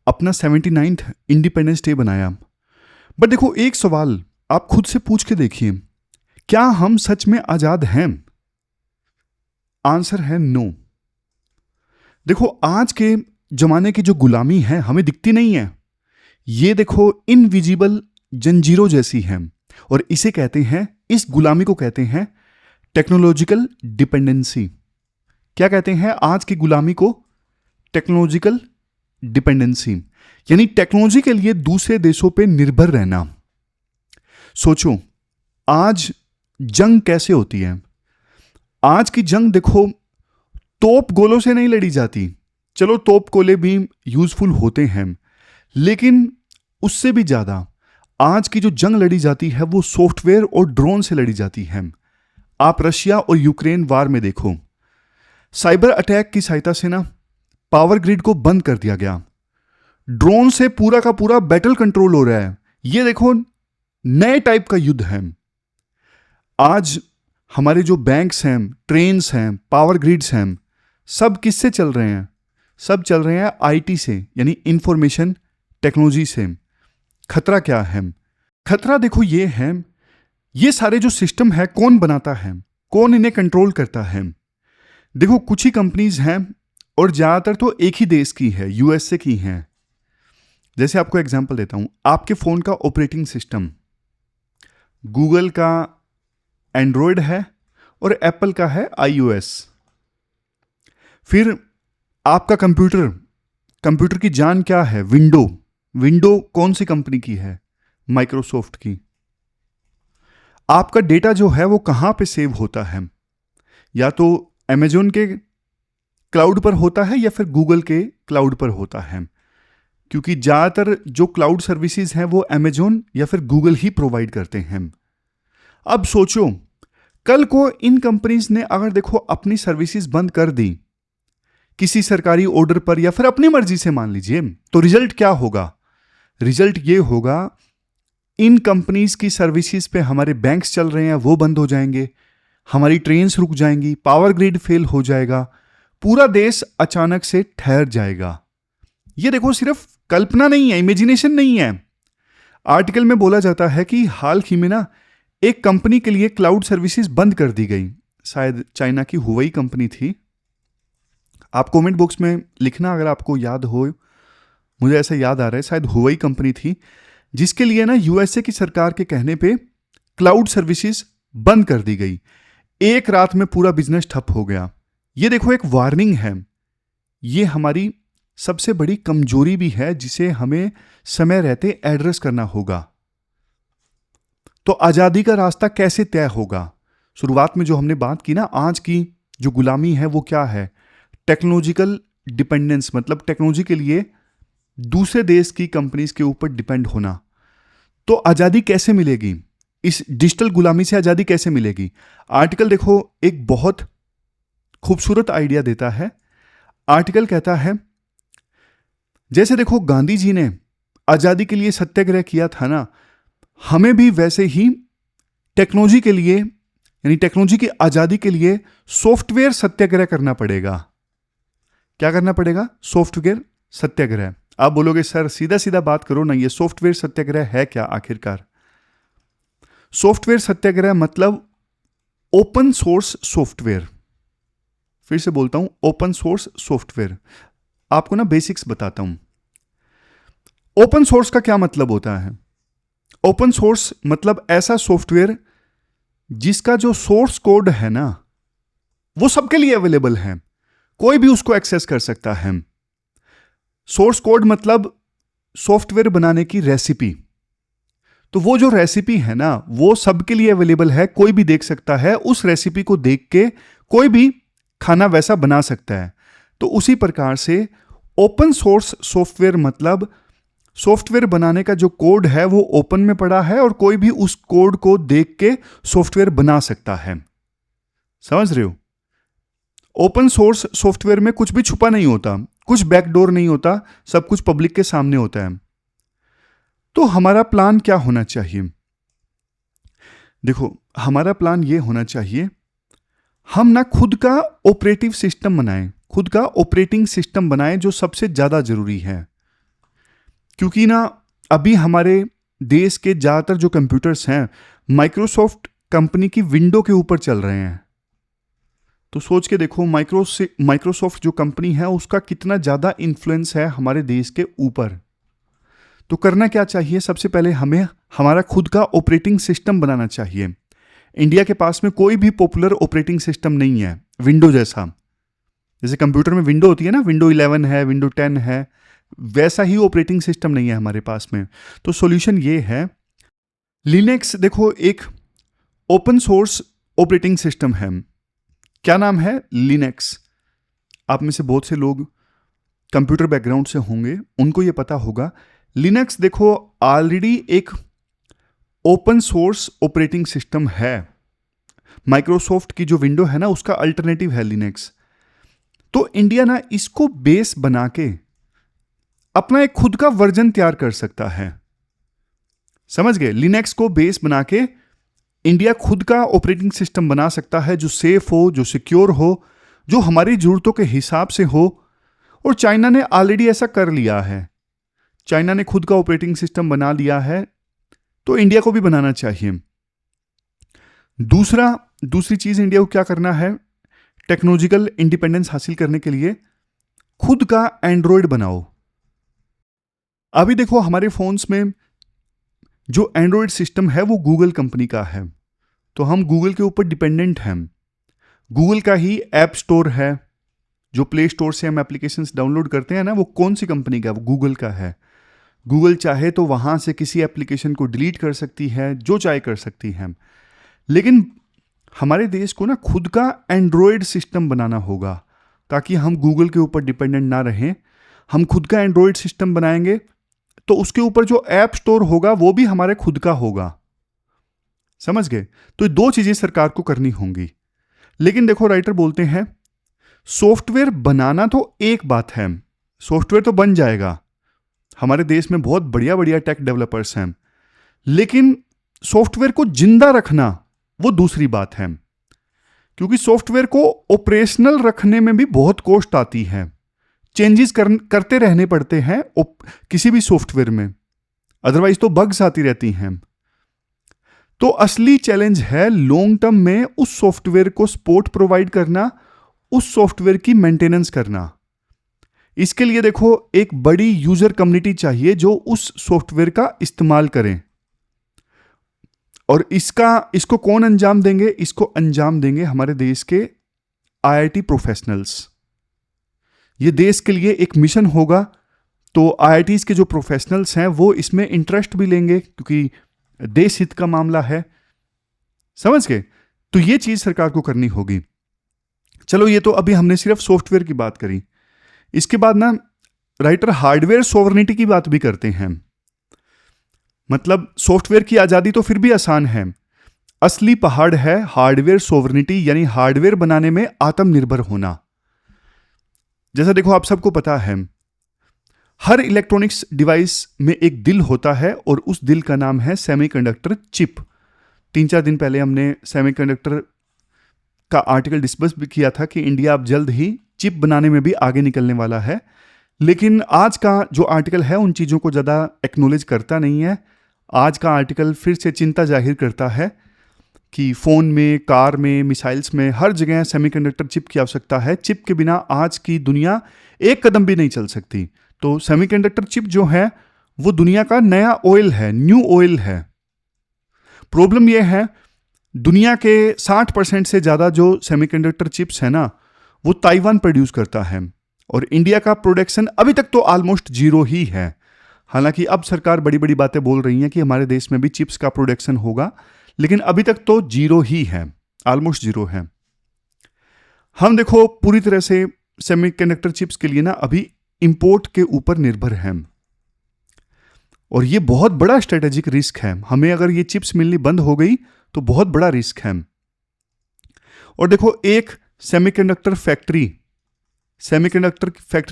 अपना 79th इंडिपेंडेंस डे बनाया, बट देखो एक सवाल आप खुद से पूछ के देखिए, क्या हम सच में आजाद हैं? आंसर है नो। देखो आज के जमाने की जो गुलामी है हमें दिखती नहीं है, ये देखो इनविजिबल जंजीरों जैसी है, और इसे कहते हैं, इस गुलामी को कहते हैं टेक्नोलॉजिकल डिपेंडेंसी। क्या कहते हैं आज की गुलामी को? टेक्नोलॉजिकल डिपेंडेंसी, यानी टेक्नोलॉजी के लिए दूसरे देशों पे निर्भर रहना। सोचो आज जंग कैसे होती है। आज की जंग देखो तोप गोलों से नहीं लड़ी जाती, चलो तोप कोले भी यूजफुल होते हैं, लेकिन उससे भी ज़्यादा आज की जो जंग लड़ी जाती है वो सॉफ्टवेयर और ड्रोन से लड़ी जाती है। आप रशिया और यूक्रेन वार में देखो, साइबर अटैक की सहायता से ना पावर ग्रिड को बंद कर दिया गया, ड्रोन से पूरा का पूरा बैटल कंट्रोल हो रहा है। ये देखो नए टाइप का युद्ध है। आज हमारे जो बैंक्स हैं, ट्रेन्स हैं, पावर ग्रिड्स हैं, सब किससे चल रहे हैं? सब चल रहे हैं आईटी से, यानी इंफॉर्मेशन टेक्नोलॉजी से। खतरा क्या है? खतरा देखो ये है, ये सारे जो सिस्टम है कौन बनाता है, कौन इन्हें कंट्रोल करता है? देखो कुछ ही कंपनीज हैं और ज़्यादातर तो एक ही देश की है, यूएसए की हैं। जैसे आपको एग्जांपल देता हूं, आपके फ़ोन का ऑपरेटिंग सिस्टम गूगल का एंड्रॉयड है और एप्पल का है आईओएस। फिर आपका कंप्यूटर की जान क्या है? विंडो कौन सी कंपनी की है? माइक्रोसॉफ्ट की। आपका डेटा जो है वो कहाँ पे सेव होता है? या तो अमेजोन के क्लाउड पर होता है या फिर गूगल के क्लाउड पर होता है, क्योंकि ज़्यादातर जो क्लाउड सर्विसेज हैं वो अमेजोन या फिर गूगल ही प्रोवाइड करते हैं। अब सोचो, कल को इन कंपनीज ने अगर देखो अपनी सर्विसेज बंद कर दी किसी सरकारी ऑर्डर पर या फिर अपनी मर्जी से मान लीजिए, तो रिजल्ट क्या होगा? रिजल्ट ये होगा, इन कंपनीज की सर्विसेज पे हमारे बैंक्स चल रहे हैं वो बंद हो जाएंगे, हमारी ट्रेन्स रुक जाएंगी, पावर ग्रिड फेल हो जाएगा, पूरा देश अचानक से ठहर जाएगा। ये देखो सिर्फ कल्पना नहीं है, इमेजिनेशन नहीं है। आर्टिकल में बोला जाता है कि हाल ही में ना एक कंपनी के लिए क्लाउड सर्विसेज बंद कर दी गई, शायद चाइना की हुवई कंपनी थी। आप कमेंट बॉक्स में लिखना अगर आपको याद हो, मुझे ऐसा याद आ रहा है शायद हुवई कंपनी थी, जिसके लिए ना यूएसए की सरकार के कहने पे क्लाउड सर्विसेज बंद कर दी गई। एक रात में पूरा बिजनेस ठप हो गया। ये देखो एक वार्निंग है, ये हमारी सबसे बड़ी कमजोरी भी है जिसे हमें समय रहते एड्रेस करना होगा। तो आजादी का रास्ता कैसे तय होगा? शुरुआत में जो हमने बात की ना, आज की जो गुलामी है वो क्या है? टेक्नोलॉजिकल डिपेंडेंस, मतलब टेक्नोलॉजी के लिए दूसरे देश की कंपनीज के ऊपर डिपेंड होना। तो आजादी कैसे मिलेगी? इस डिजिटल गुलामी से आजादी कैसे मिलेगी? आर्टिकल देखो एक बहुत खूबसूरत आइडिया देता है। आर्टिकल कहता है, जैसे देखो गांधी जी ने आजादी के लिए सत्याग्रह किया था ना, हमें भी वैसे ही टेक्नोलॉजी के लिए, यानी टेक्नोलॉजी की आजादी के लिए सॉफ्टवेयर सत्याग्रह करना पड़ेगा। क्या करना पड़ेगा? सॉफ्टवेयर सत्याग्रह। आप बोलोगे सर सीधा सीधा बात करो ना, ये सॉफ्टवेयर सत्याग्रह है क्या आखिरकार? सॉफ्टवेयर सत्याग्रह मतलब ओपन सोर्स सॉफ्टवेयर। फिर से बोलता हूं, ओपन सोर्स सॉफ्टवेयर। आपको ना बेसिक्स बताता हूं। ओपन सोर्स का क्या मतलब होता है? ओपन सोर्स मतलब ऐसा सॉफ्टवेयर जिसका जो सोर्स कोड है ना वो सबके लिए अवेलेबल है, कोई भी उसको एक्सेस कर सकता है। सोर्स कोड मतलब सॉफ्टवेयर बनाने की रेसिपी। तो वो जो रेसिपी है ना वो सबके लिए अवेलेबल है, कोई भी देख सकता है, उस रेसिपी को देख के कोई भी खाना वैसा बना सकता है। तो उसी प्रकार से ओपन सोर्स सॉफ्टवेयर मतलब सॉफ्टवेयर बनाने का जो कोड है वो ओपन में पड़ा है और कोई भी उस कोड को देख के सॉफ्टवेयर बना सकता है। समझ रहे हो? ओपन सोर्स सॉफ्टवेयर में कुछ भी छुपा नहीं होता, कुछ बैकडोर नहीं होता, सब कुछ पब्लिक के सामने होता है। तो हमारा प्लान क्या होना चाहिए? देखो हमारा प्लान ये होना चाहिए, हम ना खुद का ऑपरेटिव सिस्टम बनाएं, खुद का ऑपरेटिंग सिस्टम बनाएं, जो सबसे ज्यादा जरूरी है। क्योंकि ना अभी हमारे देश के ज्यादातर जो कंप्यूटर्स हैं माइक्रोसॉफ्ट कंपनी की विंडो के ऊपर चल रहे हैं। तो सोच के देखो माइक्रोसॉफ्ट जो कंपनी है उसका कितना ज़्यादा इन्फ्लुएंस है हमारे देश के ऊपर। तो करना क्या चाहिए? सबसे पहले हमें हमारा खुद का ऑपरेटिंग सिस्टम बनाना चाहिए। इंडिया के पास में कोई भी पॉपुलर ऑपरेटिंग सिस्टम नहीं है विंडो जैसा। जैसे कंप्यूटर में विंडो होती है ना, विंडो 11 है, विंडो 10 है, वैसा ही ऑपरेटिंग सिस्टम नहीं है हमारे पास में। तो सॉल्यूशन ये है, लिनक्स देखो एक ओपन सोर्स ऑपरेटिंग सिस्टम है। क्या नाम है? लिनक्स। आप में से बहुत से लोग कंप्यूटर बैकग्राउंड से होंगे उनको ये पता होगा, लिनक्स देखो ऑलरेडी एक ओपन सोर्स ऑपरेटिंग सिस्टम है। माइक्रोसॉफ्ट की जो विंडो है ना उसका अल्टरनेटिव है लिनक्स। तो इंडिया ना इसको बेस बना के अपना एक खुद का वर्जन तैयार कर सकता है। समझ गए? लिनक्स को बेस बना के इंडिया खुद का ऑपरेटिंग सिस्टम बना सकता है जो सेफ हो, जो सिक्योर हो, जो हमारी जरूरतों के हिसाब से हो। और चाइना ने ऑलरेडी ऐसा कर लिया है। चाइना ने खुद का ऑपरेटिंग सिस्टम बना लिया है, तो इंडिया को भी बनाना चाहिए। दूसरी चीज इंडिया को क्या करना है, टेक्नोलॉजिकल इंडिपेंडेंस हासिल करने के लिए खुद का एंड्रॉयड बनाओ। अभी देखो हमारे फोन्स में जो एंड्रॉयड सिस्टम है वो गूगल कंपनी का है, तो हम गूगल के ऊपर डिपेंडेंट हैं। गूगल का ही ऐप स्टोर है, जो प्ले स्टोर से हम एप्लीकेशंस डाउनलोड करते हैं ना, वो कौन सी कंपनी का? वो गूगल का है। गूगल चाहे तो वहां से किसी एप्लीकेशन को डिलीट कर सकती है, जो चाहे कर सकती है। लेकिन हमारे देश को ना खुद का एंड्रॉयड सिस्टम बनाना होगा, ताकि हम गूगल के ऊपर डिपेंडेंट ना रहें। हम खुद का एंड्रॉयड सिस्टम बनाएंगे तो उसके ऊपर जो ऐप स्टोर होगा वो भी हमारे खुद का होगा। समझ गए? तो ये दो चीजें सरकार को करनी होंगी। लेकिन देखो राइटर बोलते हैं सॉफ्टवेयर बनाना तो एक बात है, सॉफ्टवेयर तो बन जाएगा, हमारे देश में बहुत बढ़िया बढ़िया टेक डेवलपर्स हैं, लेकिन सॉफ्टवेयर को जिंदा रखना वो दूसरी बात है। क्योंकि सॉफ्टवेयर को ऑपरेशनल रखने में भी बहुत कॉस्ट आती है, चेंजेस करते रहने पड़ते हैं किसी भी सॉफ्टवेयर में, अदरवाइज तो बग्स आती रहती हैं। तो असली चैलेंज है लॉन्ग टर्म में उस सॉफ्टवेयर को सपोर्ट प्रोवाइड करना, उस सॉफ्टवेयर की मेंटेनेंस करना। इसके लिए देखो एक बड़ी यूजर कम्युनिटी चाहिए जो उस सॉफ्टवेयर का इस्तेमाल करें। और इसको कौन अंजाम देंगे? इसको अंजाम देंगे हमारे देश के आईआईटी प्रोफेशनल्स। ये देश के लिए एक मिशन होगा, तो आईआईटीज के जो प्रोफेशनल्स हैं वो इसमें इंटरेस्ट भी लेंगे, क्योंकि देश हित का मामला है। समझ गए? तो ये चीज सरकार को करनी होगी। चलो, ये तो अभी हमने सिर्फ सॉफ्टवेयर की बात करी। इसके बाद ना राइटर हार्डवेयर सॉवरेनिटी की बात भी करते हैं। मतलब सॉफ्टवेयर की आजादी तो फिर भी आसान है, असली पहाड़ है हार्डवेयर सॉवरेनिटी, यानी हार्डवेयर बनाने में आत्मनिर्भर होना। जैसा देखो आप सबको पता है, हर इलेक्ट्रॉनिक्स डिवाइस में एक दिल होता है और उस दिल का नाम है सेमीकंडक्टर चिप। 3-4 दिन पहले हमने सेमीकंडक्टर का आर्टिकल डिस्कस भी किया था कि इंडिया अब जल्द ही चिप बनाने में भी आगे निकलने वाला है। लेकिन आज का जो आर्टिकल है उन चीज़ों को ज़्यादा एक्नॉलेज करता नहीं है। आज का आर्टिकल फिर से चिंता जाहिर करता है कि फ़ोन में, कार में, मिसाइल्स में, हर जगह सेमीकंडक्टर चिप की आवश्यकता है। चिप के बिना आज की दुनिया एक कदम भी नहीं चल सकती। तो सेमीकंडक्टर चिप जो है वो दुनिया का नया ऑयल है, न्यू ऑयल है। प्रॉब्लम यह है दुनिया के 60% से ज़्यादा जो सेमीकंडक्टर चिप्स है ना वो ताइवान प्रोड्यूस करता है, और इंडिया का प्रोडक्शन अभी तक तो ऑलमोस्ट जीरो ही है। हालांकि अब सरकार बड़ी बड़ी बातें बोल रही हैं कि हमारे देश में भी चिप्स का प्रोडक्शन होगा, लेकिन अभी तक तो जीरो ही है, ऑलमोस्ट जीरो है। हम देखो पूरी तरह से सेमीकंडक्टर चिप्स के लिए ना अभी इंपोर्ट के ऊपर निर्भर हैं, और ये बहुत बड़ा स्ट्रेटेजिक रिस्क है। हमें अगर ये चिप्स मिलनी बंद हो गई तो बहुत बड़ा रिस्क है। और देखो एक सेमीकंडक्टर फैक्ट्री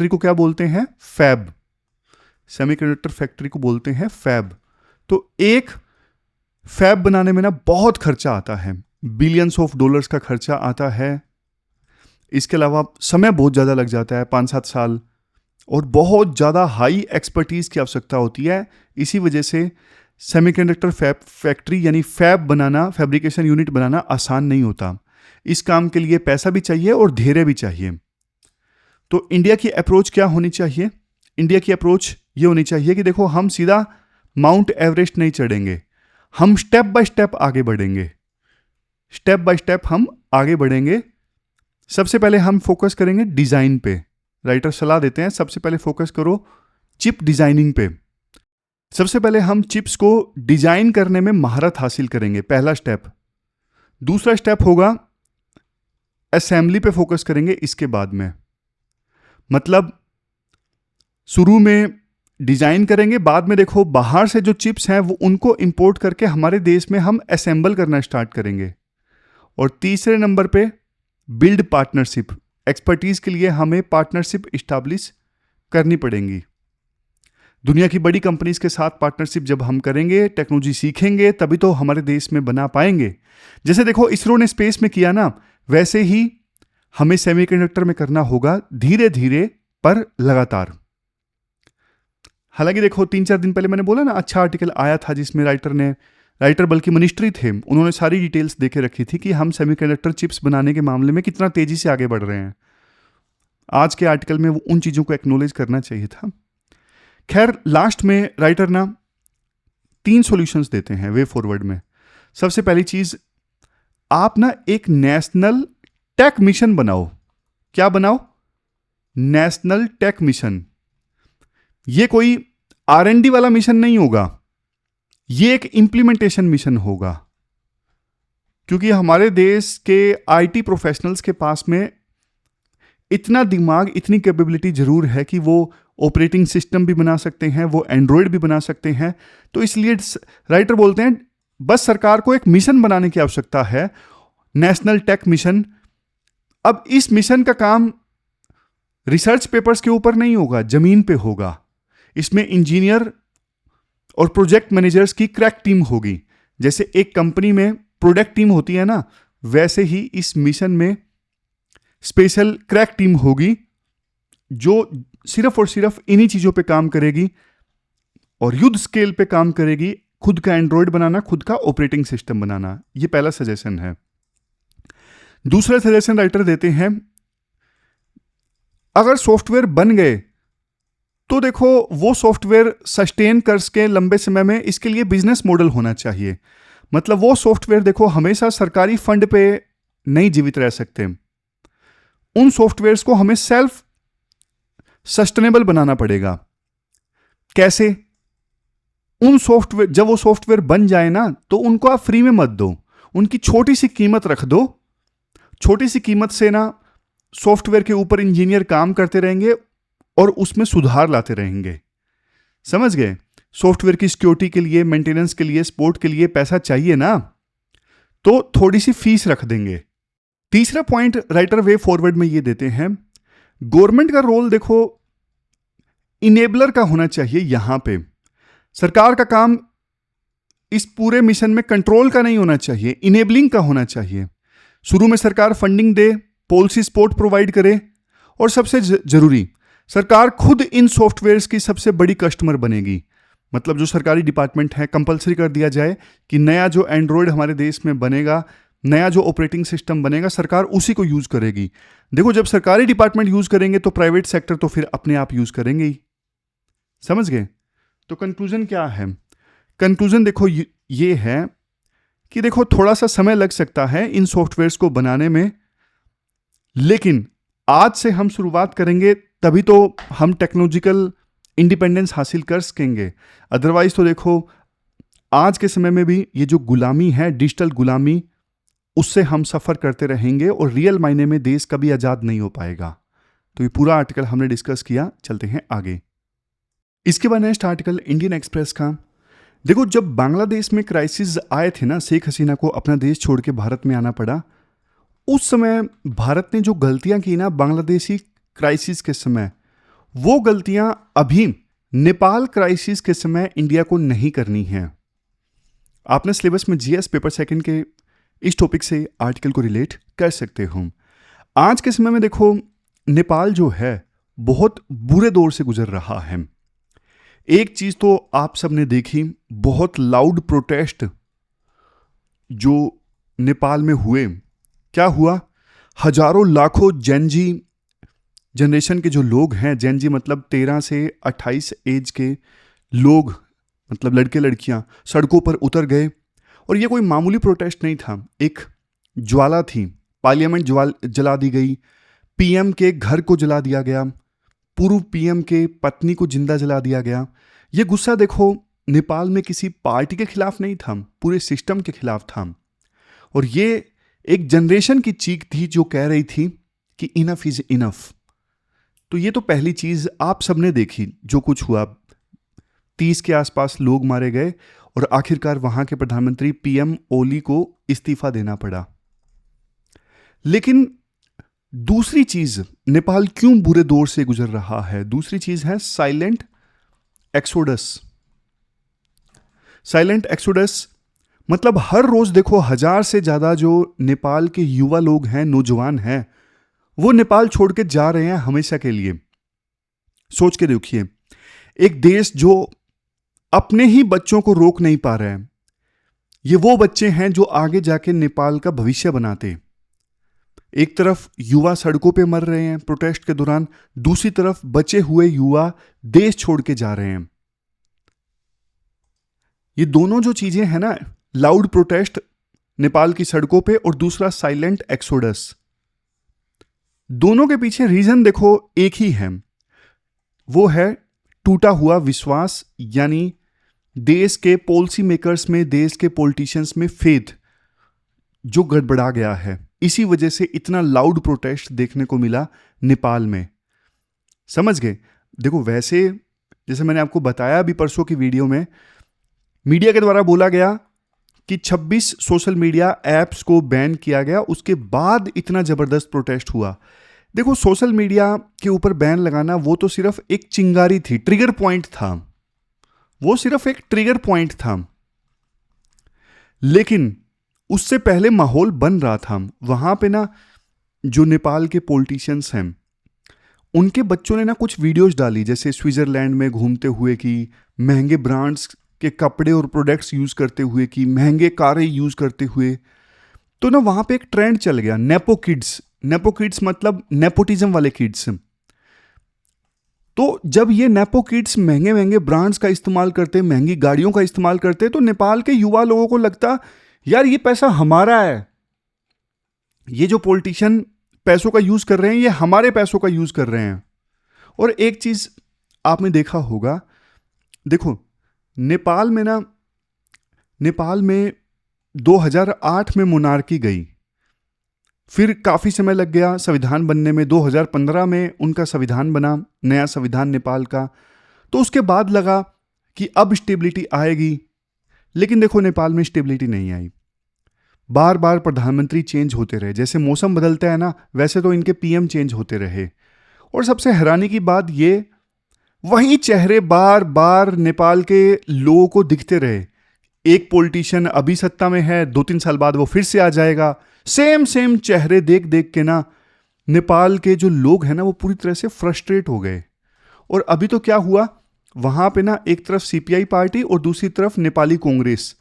को क्या बोलते हैं? फैब। सेमीकंडक्टर फैक्ट्री को बोलते हैं फैब। तो एक फैब बनाने में ना बहुत खर्चा आता है, बिलियंस ऑफ डॉलर्स का खर्चा आता है। इसके अलावा समय बहुत ज़्यादा लग जाता है, 5-7 साल, और बहुत ज़्यादा हाई एक्सपर्टीज़ की आवश्यकता होती है। इसी वजह से सेमीकंडक्टर फैक्ट्री यानी फैब बनाना, फैब्रिकेशन यूनिट बनाना आसान नहीं होता। इस काम के लिए पैसा भी चाहिए और धैर्य भी चाहिए। तो इंडिया की अप्रोच क्या होनी चाहिए? इंडिया की अप्रोच ये होनी चाहिए कि देखो हम सीधा माउंट एवरेस्ट नहीं चढ़ेंगे, हम स्टेप बाय स्टेप आगे बढ़ेंगे। स्टेप बाय स्टेप हम आगे बढ़ेंगे। सबसे पहले हम फोकस करेंगे डिज़ाइन पे। राइटर सलाह देते हैं सबसे पहले फोकस करो चिप डिज़ाइनिंग पे। सबसे पहले हम चिप्स को डिज़ाइन करने में महारत हासिल करेंगे, पहला स्टेप। दूसरा स्टेप होगा असेंबली पे फोकस करेंगे इसके बाद में। मतलब शुरू में डिजाइन करेंगे, बाद में देखो बाहर से जो चिप्स हैं वो उनको इंपोर्ट करके हमारे देश में हम असेंबल करना स्टार्ट करेंगे। और तीसरे नंबर पे बिल्ड पार्टनरशिप, एक्सपर्टीज के लिए हमें पार्टनरशिप इस्टेब्लिश करनी पड़ेंगी। दुनिया की बड़ी कंपनीज के साथ पार्टनरशिप जब हम करेंगे, टेक्नोलॉजी सीखेंगे, तभी तो हमारे देश में बना पाएंगे। जैसे देखो इसरो ने स्पेस में किया ना, वैसे ही हमें सेमीकंडक्टर में करना होगा, धीरे धीरे पर लगातार। हालांकि देखो 3-4 दिन पहले मैंने बोला ना, अच्छा आर्टिकल आया था जिसमें राइटर बल्कि मिनिस्ट्री थे, उन्होंने सारी डिटेल्स देके रखी थी कि हम सेमीकंडक्टर चिप्स बनाने के मामले में कितना तेजी से आगे बढ़ रहे हैं। आज के आर्टिकल में वो उन चीज़ों को एक्नॉलेज करना चाहिए था। खैर, लास्ट में राइटर ना 3 सॉल्यूशंस देते हैं वे फॉरवर्ड में। सबसे पहली चीज, आप ना एक नेशनल टेक मिशन बनाओ। क्या बनाओ? National tech mission. ये कोई R&D वाला मिशन नहीं होगा, ये एक इंप्लीमेंटेशन मिशन होगा। क्योंकि हमारे देश के IT प्रोफेशनल्स के पास में इतना दिमाग, इतनी कैपेबिलिटी जरूर है कि वो ऑपरेटिंग सिस्टम भी बना सकते हैं, वो एंड्रॉयड भी बना सकते हैं। तो इसलिए राइटर बोलते हैं बस सरकार को एक मिशन बनाने की आवश्यकता है, नेशनल टेक मिशन। अब इस मिशन का काम रिसर्च पेपर्स के ऊपर नहीं होगा, जमीन पे होगा। इसमें इंजीनियर और प्रोजेक्ट मैनेजर्स की क्रैक टीम होगी। जैसे एक कंपनी में प्रोडक्ट टीम होती है ना, वैसे ही इस मिशन में स्पेशल क्रैक टीम होगी जो सिर्फ और सिर्फ इन्हीं चीजों पे काम करेगी और युद्ध स्केल पे काम करेगी। खुद का एंड्रॉयड बनाना, खुद का ऑपरेटिंग सिस्टम बनाना, ये पहला सजेशन है। दूसरा सजेशन राइटर देते हैं, अगर सॉफ्टवेयर बन गए तो देखो वो सॉफ्टवेयर सस्टेन कर सके लंबे समय में, इसके लिए बिजनेस मॉडल होना चाहिए। मतलब वो सॉफ्टवेयर देखो हमेशा सरकारी फंड पे नहीं जीवित रह सकते। उन सॉफ्टवेयर्स को हमें सेल्फ सस्टेनेबल बनाना पड़ेगा। कैसे? उन सॉफ्टवेयर, जब वो सॉफ्टवेयर बन जाए ना, तो उनको आप फ्री में मत दो, उनकी छोटी सी कीमत रख दो। छोटी सी कीमत से ना सॉफ्टवेयर के ऊपर इंजीनियर काम करते रहेंगे और उसमें सुधार लाते रहेंगे। समझ गए? सॉफ्टवेयर की सिक्योरिटी के लिए, मेंटेनेंस के लिए, सपोर्ट के लिए पैसा चाहिए ना, तो थोड़ी सी फीस रख देंगे। तीसरा पॉइंट राइटर वे फॉरवर्ड में ये देते हैं, गवर्नमेंट का रोल देखो इनेबलर का होना चाहिए। यहां पे सरकार का काम इस पूरे मिशन में कंट्रोल का नहीं होना चाहिए, इनेबलिंग का होना चाहिए। शुरू में सरकार फंडिंग दे, पॉलिसी सपोर्ट प्रोवाइड करे, और सबसे जरूरी, सरकार खुद इन सॉफ्टवेयर्स की सबसे बड़ी कस्टमर बनेगी। मतलब जो सरकारी डिपार्टमेंट है, कंपलसरी कर दिया जाए कि नया जो एंड्रॉयड हमारे देश में बनेगा, नया जो ऑपरेटिंग सिस्टम बनेगा, सरकार उसी को यूज करेगी। देखो जब सरकारी डिपार्टमेंट यूज करेंगे तो प्राइवेट सेक्टर तो फिर अपने आप यूज करेंगे ही। समझ गए? तो कंक्लूजन क्या है? कंक्लूजन देखो ये है कि देखो थोड़ा सा समय लग सकता है इन सॉफ्टवेयर्स को बनाने में, लेकिन आज से हम शुरुआत करेंगे तभी तो हम टेक्नोलॉजिकल इंडिपेंडेंस हासिल कर सकेंगे। अदरवाइज तो देखो आज के समय में भी ये जो गुलामी है, डिजिटल गुलामी, उससे हम सफ़र करते रहेंगे और रियल मायने में देश कभी आज़ाद नहीं हो पाएगा। तो ये पूरा आर्टिकल हमने डिस्कस किया, चलते हैं आगे। इसके बाद नेक्स्ट आर्टिकल इंडियन एक्सप्रेस का। देखो जब बांग्लादेश में क्राइसिस आए थे ना, शेख हसीना को अपना देश छोड़ के भारत में आना पड़ा, उस समय भारत ने जो गलतियां की ना बांग्लादेशी क्राइसिस के समय, वो गलतियां अभी नेपाल क्राइसिस के समय इंडिया को नहीं करनी है। आपने सिलेबस में जीएस पेपर सेकंड के इस टॉपिक से आर्टिकल को रिलेट कर सकते हो। आज के समय में देखो नेपाल जो है बहुत बुरे दौर से गुजर रहा है। एक चीज तो आप सबने देखी, बहुत लाउड प्रोटेस्ट जो नेपाल में हुए। क्या हुआ? हजारों लाखों जेनजी जनरेशन के जो लोग हैं, जेनजी मतलब 13 से 28 एज के लोग, मतलब लड़के लड़कियां सड़कों पर उतर गए। और ये कोई मामूली प्रोटेस्ट नहीं था, एक ज्वाला थी। पार्लियामेंट जला दी गई, पीएम के घर को जला दिया गया, पूर्व पीएम के पत्नी को जिंदा जला दिया गया। ये गुस्सा देखो नेपाल में किसी पार्टी के खिलाफ नहीं था, पूरे सिस्टम के खिलाफ था। और ये एक जनरेशन की चीख थी जो कह रही थी कि इनफ इज इनफ। तो ये तो पहली चीज आप सबने देखी, जो कुछ हुआ, 30 के आसपास लोग मारे गए और आखिरकार वहां के प्रधानमंत्री पीएम ओली को इस्तीफा देना पड़ा। लेकिन दूसरी चीज, नेपाल क्यों बुरे दौर से गुजर रहा है, दूसरी चीज है साइलेंट एक्सोडस। साइलेंट एक्सोडस मतलब हर रोज देखो 1000 से ज्यादा जो नेपाल के युवा लोग हैं, नौजवान हैं, वो नेपाल छोड़ के जा रहे हैं हमेशा के लिए। सोच के देखिए, एक देश जो अपने ही बच्चों को रोक नहीं पा रहे हैं, ये वो बच्चे हैं जो आगे जाके नेपाल का भविष्य बनाते। एक तरफ युवा सड़कों पे मर रहे हैं प्रोटेस्ट के दौरान, दूसरी तरफ बचे हुए युवा देश छोड़ के जा रहे हैं। ये दोनों जो चीजें हैं ना, लाउड प्रोटेस्ट नेपाल की सड़कों पे और दूसरा साइलेंट एक्सोडस, दोनों के पीछे रीजन देखो एक ही है, वो है टूटा हुआ विश्वास, यानी देश के पॉलिसी मेकर्स में, देश के पॉलिटिशियंस में फेथ जो गड़बड़ा गया है। इसी वजह से इतना लाउड प्रोटेस्ट देखने को मिला नेपाल में। समझ गए? देखो, वैसे जैसे मैंने आपको बताया अभी परसों की वीडियो में, मीडिया के द्वारा बोला गया कि 26 सोशल मीडिया ऐप्स को बैन किया गया, उसके बाद इतना जबरदस्त प्रोटेस्ट हुआ। देखो, सोशल मीडिया के ऊपर बैन लगाना वो तो सिर्फ एक चिंगारी थी, ट्रिगर पॉइंट था, वो सिर्फ एक ट्रिगर पॉइंट था। लेकिन उससे पहले माहौल बन रहा था वहां पे ना। जो नेपाल के पॉलिटिशियंस हैं, उनके बच्चों ने ना कुछ वीडियोस डाली, जैसे स्विट्जरलैंड में घूमते हुए की, महंगे ब्रांड्स के कपड़े और प्रोडक्ट्स यूज करते हुए की, महंगे कारें यूज करते हुए। तो ना वहां पे एक ट्रेंड चल गया, नेपो किड्स। नेपो किड्स मतलब नेपोटिज्म वाले किड्स। तो जब ये नेपो किड्स महंगे महंगे ब्रांड्स का इस्तेमाल करते, महंगी गाड़ियों का इस्तेमाल करते, तो नेपाल के युवा लोगों को लगता, यार ये पैसा हमारा है, ये जो पॉलिटिशियन पैसों का यूज कर रहे हैं, ये हमारे पैसों का यूज कर रहे हैं। और एक चीज आपने देखा होगा, देखो नेपाल में 2008 में मोनार्की गई, फिर काफी समय लग गया संविधान बनने में। 2015 में उनका संविधान बना, नया संविधान नेपाल का। तो उसके बाद लगा कि अब स्टेबिलिटी आएगी, लेकिन देखो नेपाल में स्टेबिलिटी नहीं आई। बार बार प्रधानमंत्री चेंज होते रहे, जैसे मौसम बदलता है ना, वैसे तो इनके पीएम चेंज होते रहे। और सबसे हैरानी की बात, ये वही चेहरे बार बार नेपाल के लोगों को दिखते रहे। एक पॉलिटिशियन अभी सत्ता में है, 2-3 साल बाद वो फिर से आ जाएगा। सेम चेहरे देख देख के ना नेपाल के जो लोग हैं ना, वो पूरी तरह से फ्रस्ट्रेट हो गए। और अभी तो क्या हुआ, वहां पे ना एक तरफ सीपीआई पार्टी और दूसरी तरफ नेपाली कांग्रेस,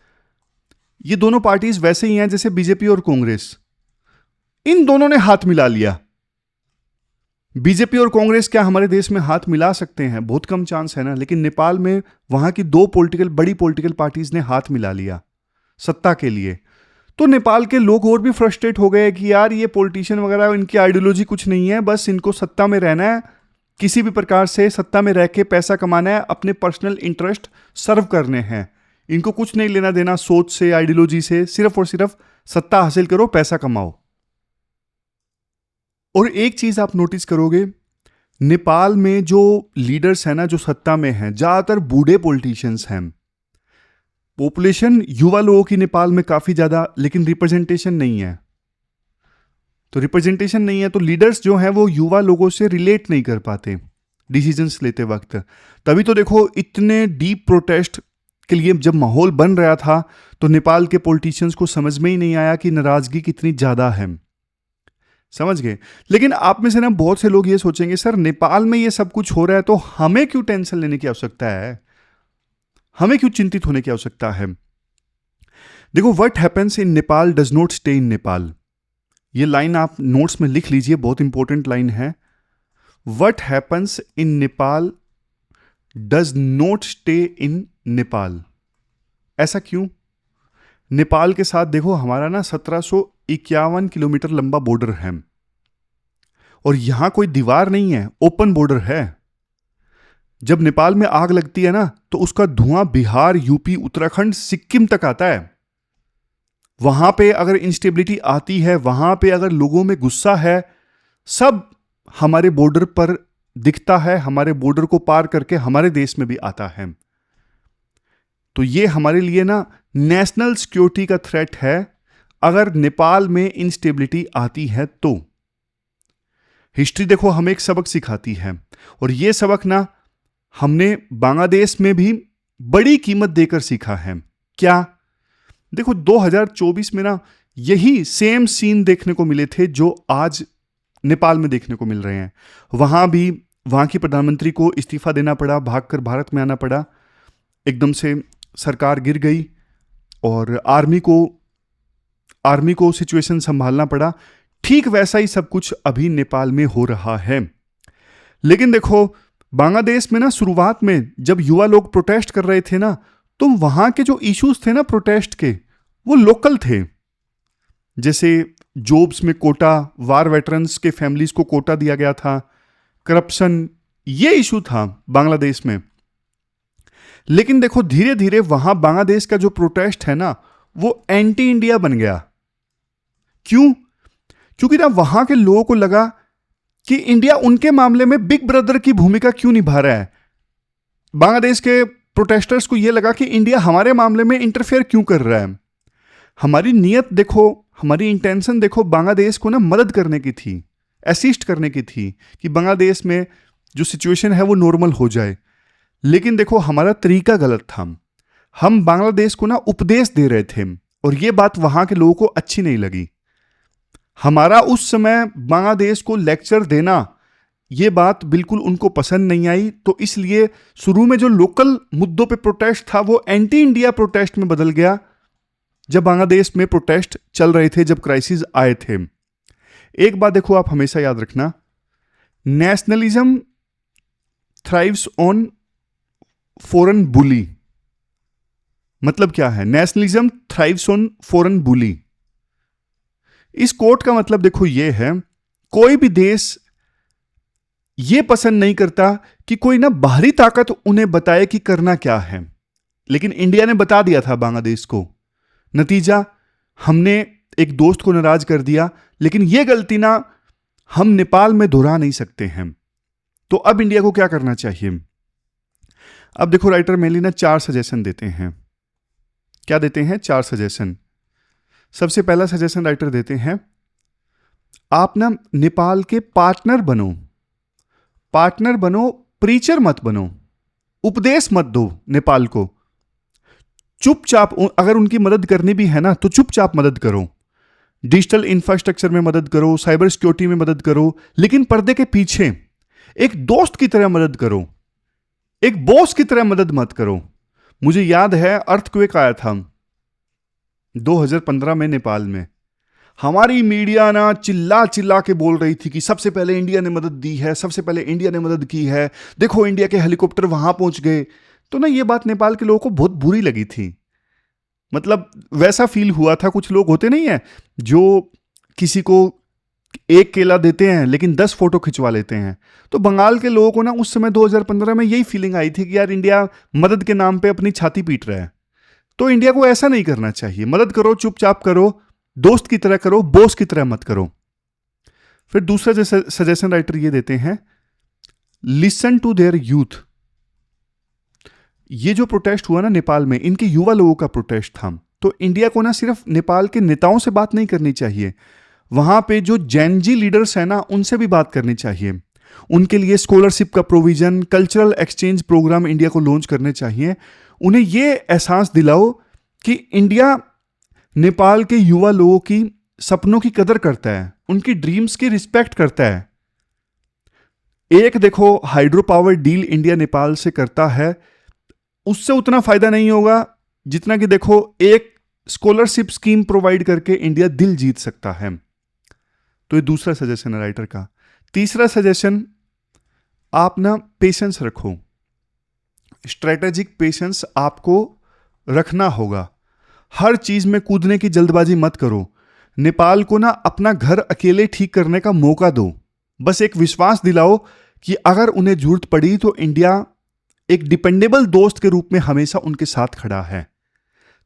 ये दोनों पार्टीज वैसे ही हैं जैसे बीजेपी और कांग्रेस। इन दोनों ने हाथ मिला लिया। बीजेपी और कांग्रेस क्या हमारे देश में हाथ मिला सकते हैं? बहुत कम चांस है ना। लेकिन नेपाल में वहां की दो बड़ी पॉलिटिकल पार्टीज ने हाथ मिला लिया सत्ता के लिए। तो नेपाल के लोग और भी फ्रस्ट्रेट हो गए कि यार ये पॉलिटिशियन वगैरह, इनकी आइडियोलॉजी कुछ नहीं है, बस इनको सत्ता में रहना है, किसी भी प्रकार से सत्ता में रह के पैसा कमाना है, अपने पर्सनल इंटरेस्ट सर्व करने हैं। इनको कुछ नहीं लेना देना सोच से, आइडियोलॉजी से, सिर्फ और सिर्फ सत्ता हासिल करो, पैसा कमाओ। और एक चीज आप नोटिस करोगे, नेपाल में जो लीडर्स हैं ना, जो सत्ता में हैं, ज्यादातर बूढ़े पॉलिटिशियंस हैं। पॉपुलेशन युवा लोगों की नेपाल में काफी ज्यादा, लेकिन रिप्रेजेंटेशन नहीं है। तो रिप्रेजेंटेशन नहीं है तो लीडर्स जो हैं वो युवा लोगों से रिलेट नहीं कर पाते डिसीजंस लेते वक्त। तभी तो देखो, इतने डीप प्रोटेस्ट के लिए जब माहौल बन रहा था, तो नेपाल के पॉलिटिशियंस को समझ में ही नहीं आया कि नाराजगी कितनी ज्यादा है। समझ गए? लेकिन आप में से ना बहुत से लोग ये सोचेंगे, सर नेपाल में ये सब कुछ हो रहा है तो हमें क्यों टेंशन लेने की आवश्यकता है, हमें क्यों चिंतित होने की आवश्यकता है? देखो, what happens in Nepal does not stay in Nepal. ये लाइन आप नोट्स में लिख लीजिए, बहुत इंपॉर्टेंट लाइन है। What happens in Nepal does not stay in Nepal. ऐसा क्यों? नेपाल के साथ देखो हमारा ना 1751 किलोमीटर लंबा बॉर्डर है, और यहां कोई दीवार नहीं है, ओपन बॉर्डर है। जब नेपाल में आग लगती है ना, तो उसका धुआं बिहार, यूपी, उत्तराखंड, सिक्किम तक आता है। वहां पे अगर इंस्टेबिलिटी आती है, वहां पे अगर लोगों में गुस्सा है, सब हमारे बॉर्डर पर दिखता है, हमारे बॉर्डर को पार करके हमारे देश में भी आता है। तो ये हमारे लिए ना नेशनल सिक्योरिटी का थ्रेट है अगर नेपाल में इंस्टेबिलिटी आती है तो। हिस्ट्री देखो हमें एक सबक सिखाती है, और ये सबक ना हमने बांग्लादेश में भी बड़ी कीमत देकर सीखा है। क्या? देखो 2024 में ना यही सेम सीन देखने को मिले थे जो आज नेपाल में देखने को मिल रहे हैं। वहां भी वहां की प्रधानमंत्री को इस्तीफा देना पड़ा, भागकर भारत में आना पड़ा, एकदम से सरकार गिर गई और आर्मी को सिचुएशन संभालना पड़ा। ठीक वैसा ही सब कुछ अभी नेपाल में हो रहा है। लेकिन देखो बांग्लादेश में ना शुरुआत में जब युवा लोग प्रोटेस्ट कर रहे थे ना, तो वहां के जो इश्यूज थे ना प्रोटेस्ट के, वो लोकल थे। जैसे जॉब्स में कोटा, वार वेटरन्स के फैमिलीज को कोटा दिया गया था, करप्शन, ये इशू था बांग्लादेश में। लेकिन देखो धीरे धीरे वहां बांग्लादेश का जो प्रोटेस्ट है ना वो एंटी इंडिया बन गया। क्यों? क्योंकि ना वहां के लोगों को लगा कि इंडिया उनके मामले में बिग ब्रदर की भूमिका क्यों निभा रहा है। बांग्लादेश के प्रोटेस्टर्स को यह लगा कि इंडिया हमारे मामले में इंटरफेयर क्यों कर रहा है। हमारी नीयत देखो, हमारी इंटेंशन देखो, बांग्लादेश को ना मदद करने की थी, असिस्ट करने की थी कि बांग्लादेश में जो सिचुएशन है वो नॉर्मल हो जाए। लेकिन देखो हमारा तरीका गलत था। हम बांग्लादेश को ना उपदेश दे रहे थे और ये बात वहां के लोगों को अच्छी नहीं लगी। हमारा उस समय बांग्लादेश को लेक्चर देना, ये बात बिल्कुल उनको पसंद नहीं आई। तो इसलिए शुरू में जो लोकल मुद्दों पे प्रोटेस्ट था वो एंटी इंडिया प्रोटेस्ट में बदल गया जब बांग्लादेश में प्रोटेस्ट चल रहे थे, जब क्राइसिस आए थे। एक बात देखो आप हमेशा याद रखना, नेशनलिज्म थ्राइव्स ऑन फॉरेन बुली। मतलब क्या है? नेशनलिज्म थ्राइव्स ऑन फॉरेन बुली। इस कोट का मतलब देखो ये है, कोई भी देश ये पसंद नहीं करता कि कोई ना बाहरी ताकत उन्हें बताए कि करना क्या है। लेकिन इंडिया ने बता दिया था बांग्लादेश को। नतीजा, हमने एक दोस्त को नाराज कर दिया। लेकिन यह गलती ना हम नेपाल में दोहरा नहीं सकते हैं। तो अब इंडिया को क्या करना चाहिए? अब देखो राइटर मेनली ना 4 सजेशन देते हैं। क्या देते हैं? 4 सजेशन। सबसे पहला सजेशन राइटर देते हैं, आप ना नेपाल के पार्टनर बनो, प्रीचर मत बनो, उपदेश मत दो नेपाल को। चुपचाप, अगर उनकी मदद करनी भी है ना तो चुपचाप मदद करो। डिजिटल इंफ्रास्ट्रक्चर में मदद करो, साइबर सिक्योरिटी में मदद करो, लेकिन पर्दे के पीछे एक दोस्त की तरह मदद करो, एक बॉस की तरह मदद मत करो। मुझे याद है अर्थक्वेक आया था 2015 में नेपाल में। हमारी मीडिया ना चिल्ला चिल्ला के बोल रही थी कि सबसे पहले इंडिया ने मदद दी है, सबसे पहले इंडिया ने मदद की है, देखो इंडिया के हेलीकॉप्टर वहां पहुंच गए। तो ना ये बात नेपाल के लोगों को बहुत बुरी लगी थी। मतलब वैसा फील हुआ था, कुछ लोग होते नहीं है जो किसी को एक केला देते हैं लेकिन 10 फोटो खिंचवा लेते हैं। तो बंगाल के लोगों को ना उस समय 2015 में यही फीलिंग आई थी कि यार इंडिया मदद के नाम पे अपनी छाती पीट रहा है। तो इंडिया को ऐसा नहीं करना चाहिए। मदद करो, चुपचाप करो, दोस्त की तरह करो, बॉस की तरह मत करो। फिर दूसरा सजेशन राइटर ये देते हैं, लिसन टू देयर यूथ। ये जो प्रोटेस्ट हुआ ना नेपाल में, इनके युवा लोगों का प्रोटेस्ट था। तो इंडिया को ना सिर्फ नेपाल के नेताओं से बात नहीं करनी चाहिए, वहां पे जो जेनजी लीडर्स हैं ना उनसे भी बात करनी चाहिए। उनके लिए स्कॉलरशिप का provision, cultural exchange program India को लॉन्च करने चाहिए। उन्हें यह एहसास दिलाओ कि इंडिया नेपाल के युवा लोगों की सपनों की कदर करता है, उनकी ड्रीम्स की रिस्पेक्ट करता है। एक देखो hydro power deal India Nepal से करता है, उससे उतना फायदा नहीं होगा जितना कि देखो एक स्कॉलरशिप स्कीम प्रोवाइड करके इंडिया दिल जीत सकता है। तो ये दूसरा सजेशन है राइटर का। तीसरा सजेशन, आप ना पेशेंस रखो, स्ट्रेटेजिक पेशेंस आपको रखना होगा। हर चीज में कूदने की जल्दबाजी मत करो। नेपाल को ना अपना घर अकेले ठीक करने का मौका दो। बस एक विश्वास दिलाओ कि अगर उन्हें जरूरत पड़ी तो इंडिया एक डिपेंडेबल दोस्त के रूप में हमेशा उनके साथ खड़ा है।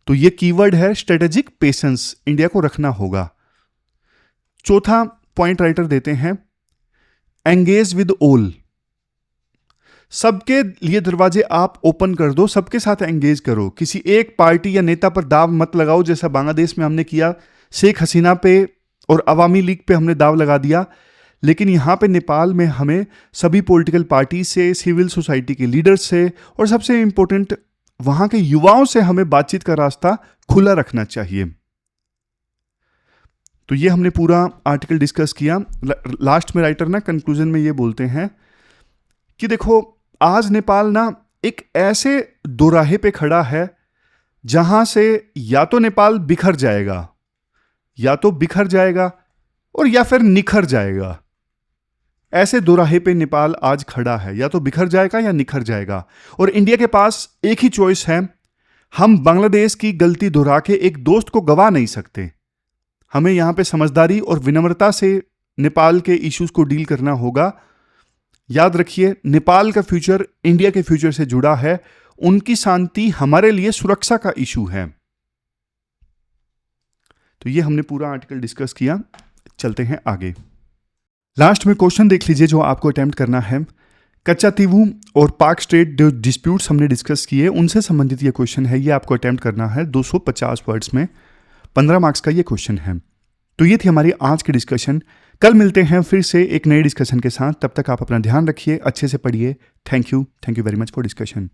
तो ये कीवर्ड है स्ट्रेटेजिक पेशेंस, इंडिया को रखना होगा। चौथा पॉइंट राइटर देते हैं, एंगेज विद ऑल। सबके लिए दरवाजे आप ओपन कर दो, सबके साथ एंगेज करो, किसी एक पार्टी या नेता पर दाव मत लगाओ जैसा बांग्लादेश में हमने किया, शेख हसीना पे और अवामी लीग पे हमने दाव लगा दिया। लेकिन यहाँ पे नेपाल में हमें सभी पॉलिटिकल पार्टी से, सिविल सोसाइटी के लीडर्स से और सबसे इम्पोर्टेंट वहाँ के युवाओं से हमें बातचीत का रास्ता खुला रखना चाहिए। तो ये हमने पूरा आर्टिकल डिस्कस किया। लास्ट में राइटर ना कंक्लूजन में ये बोलते हैं कि देखो आज नेपाल ना एक ऐसे दोराहे पे खड़ा है जहां से या तो नेपाल बिखर जाएगा, या तो बिखर जाएगा और या फिर निखर जाएगा। ऐसे दोराहे पे नेपाल आज खड़ा है, या तो बिखर जाएगा या निखर जाएगा। और इंडिया के पास एक ही चॉइस है, हम बांग्लादेश की गलती दोहरा के एक दोस्त को गवा नहीं सकते। हमें यहां पे समझदारी और विनम्रता से नेपाल के इश्यूज को डील करना होगा। याद रखिए, नेपाल का फ्यूचर इंडिया के फ्यूचर से जुड़ा है, उनकी शांति हमारे लिए सुरक्षा का इशू है। तो ये हमने पूरा आर्टिकल डिस्कस किया। चलते हैं आगे। लास्ट में क्वेश्चन देख लीजिए जो आपको अटेम्प्ट करना है। कच्चातीवू और पाक स्ट्रेट जो डिस्प्यूट्स हमने डिस्कस किए उनसे संबंधित ये क्वेश्चन है। ये आपको अटेम्प्ट करना है 250 वर्ड्स में, 15 मार्क्स का ये क्वेश्चन है। तो ये थी हमारी आज की डिस्कशन। कल मिलते हैं फिर से एक नए डिस्कशन के साथ। तब तक आप अपना ध्यान रखिए, अच्छे से पढ़िए। Thank you very much for discussion.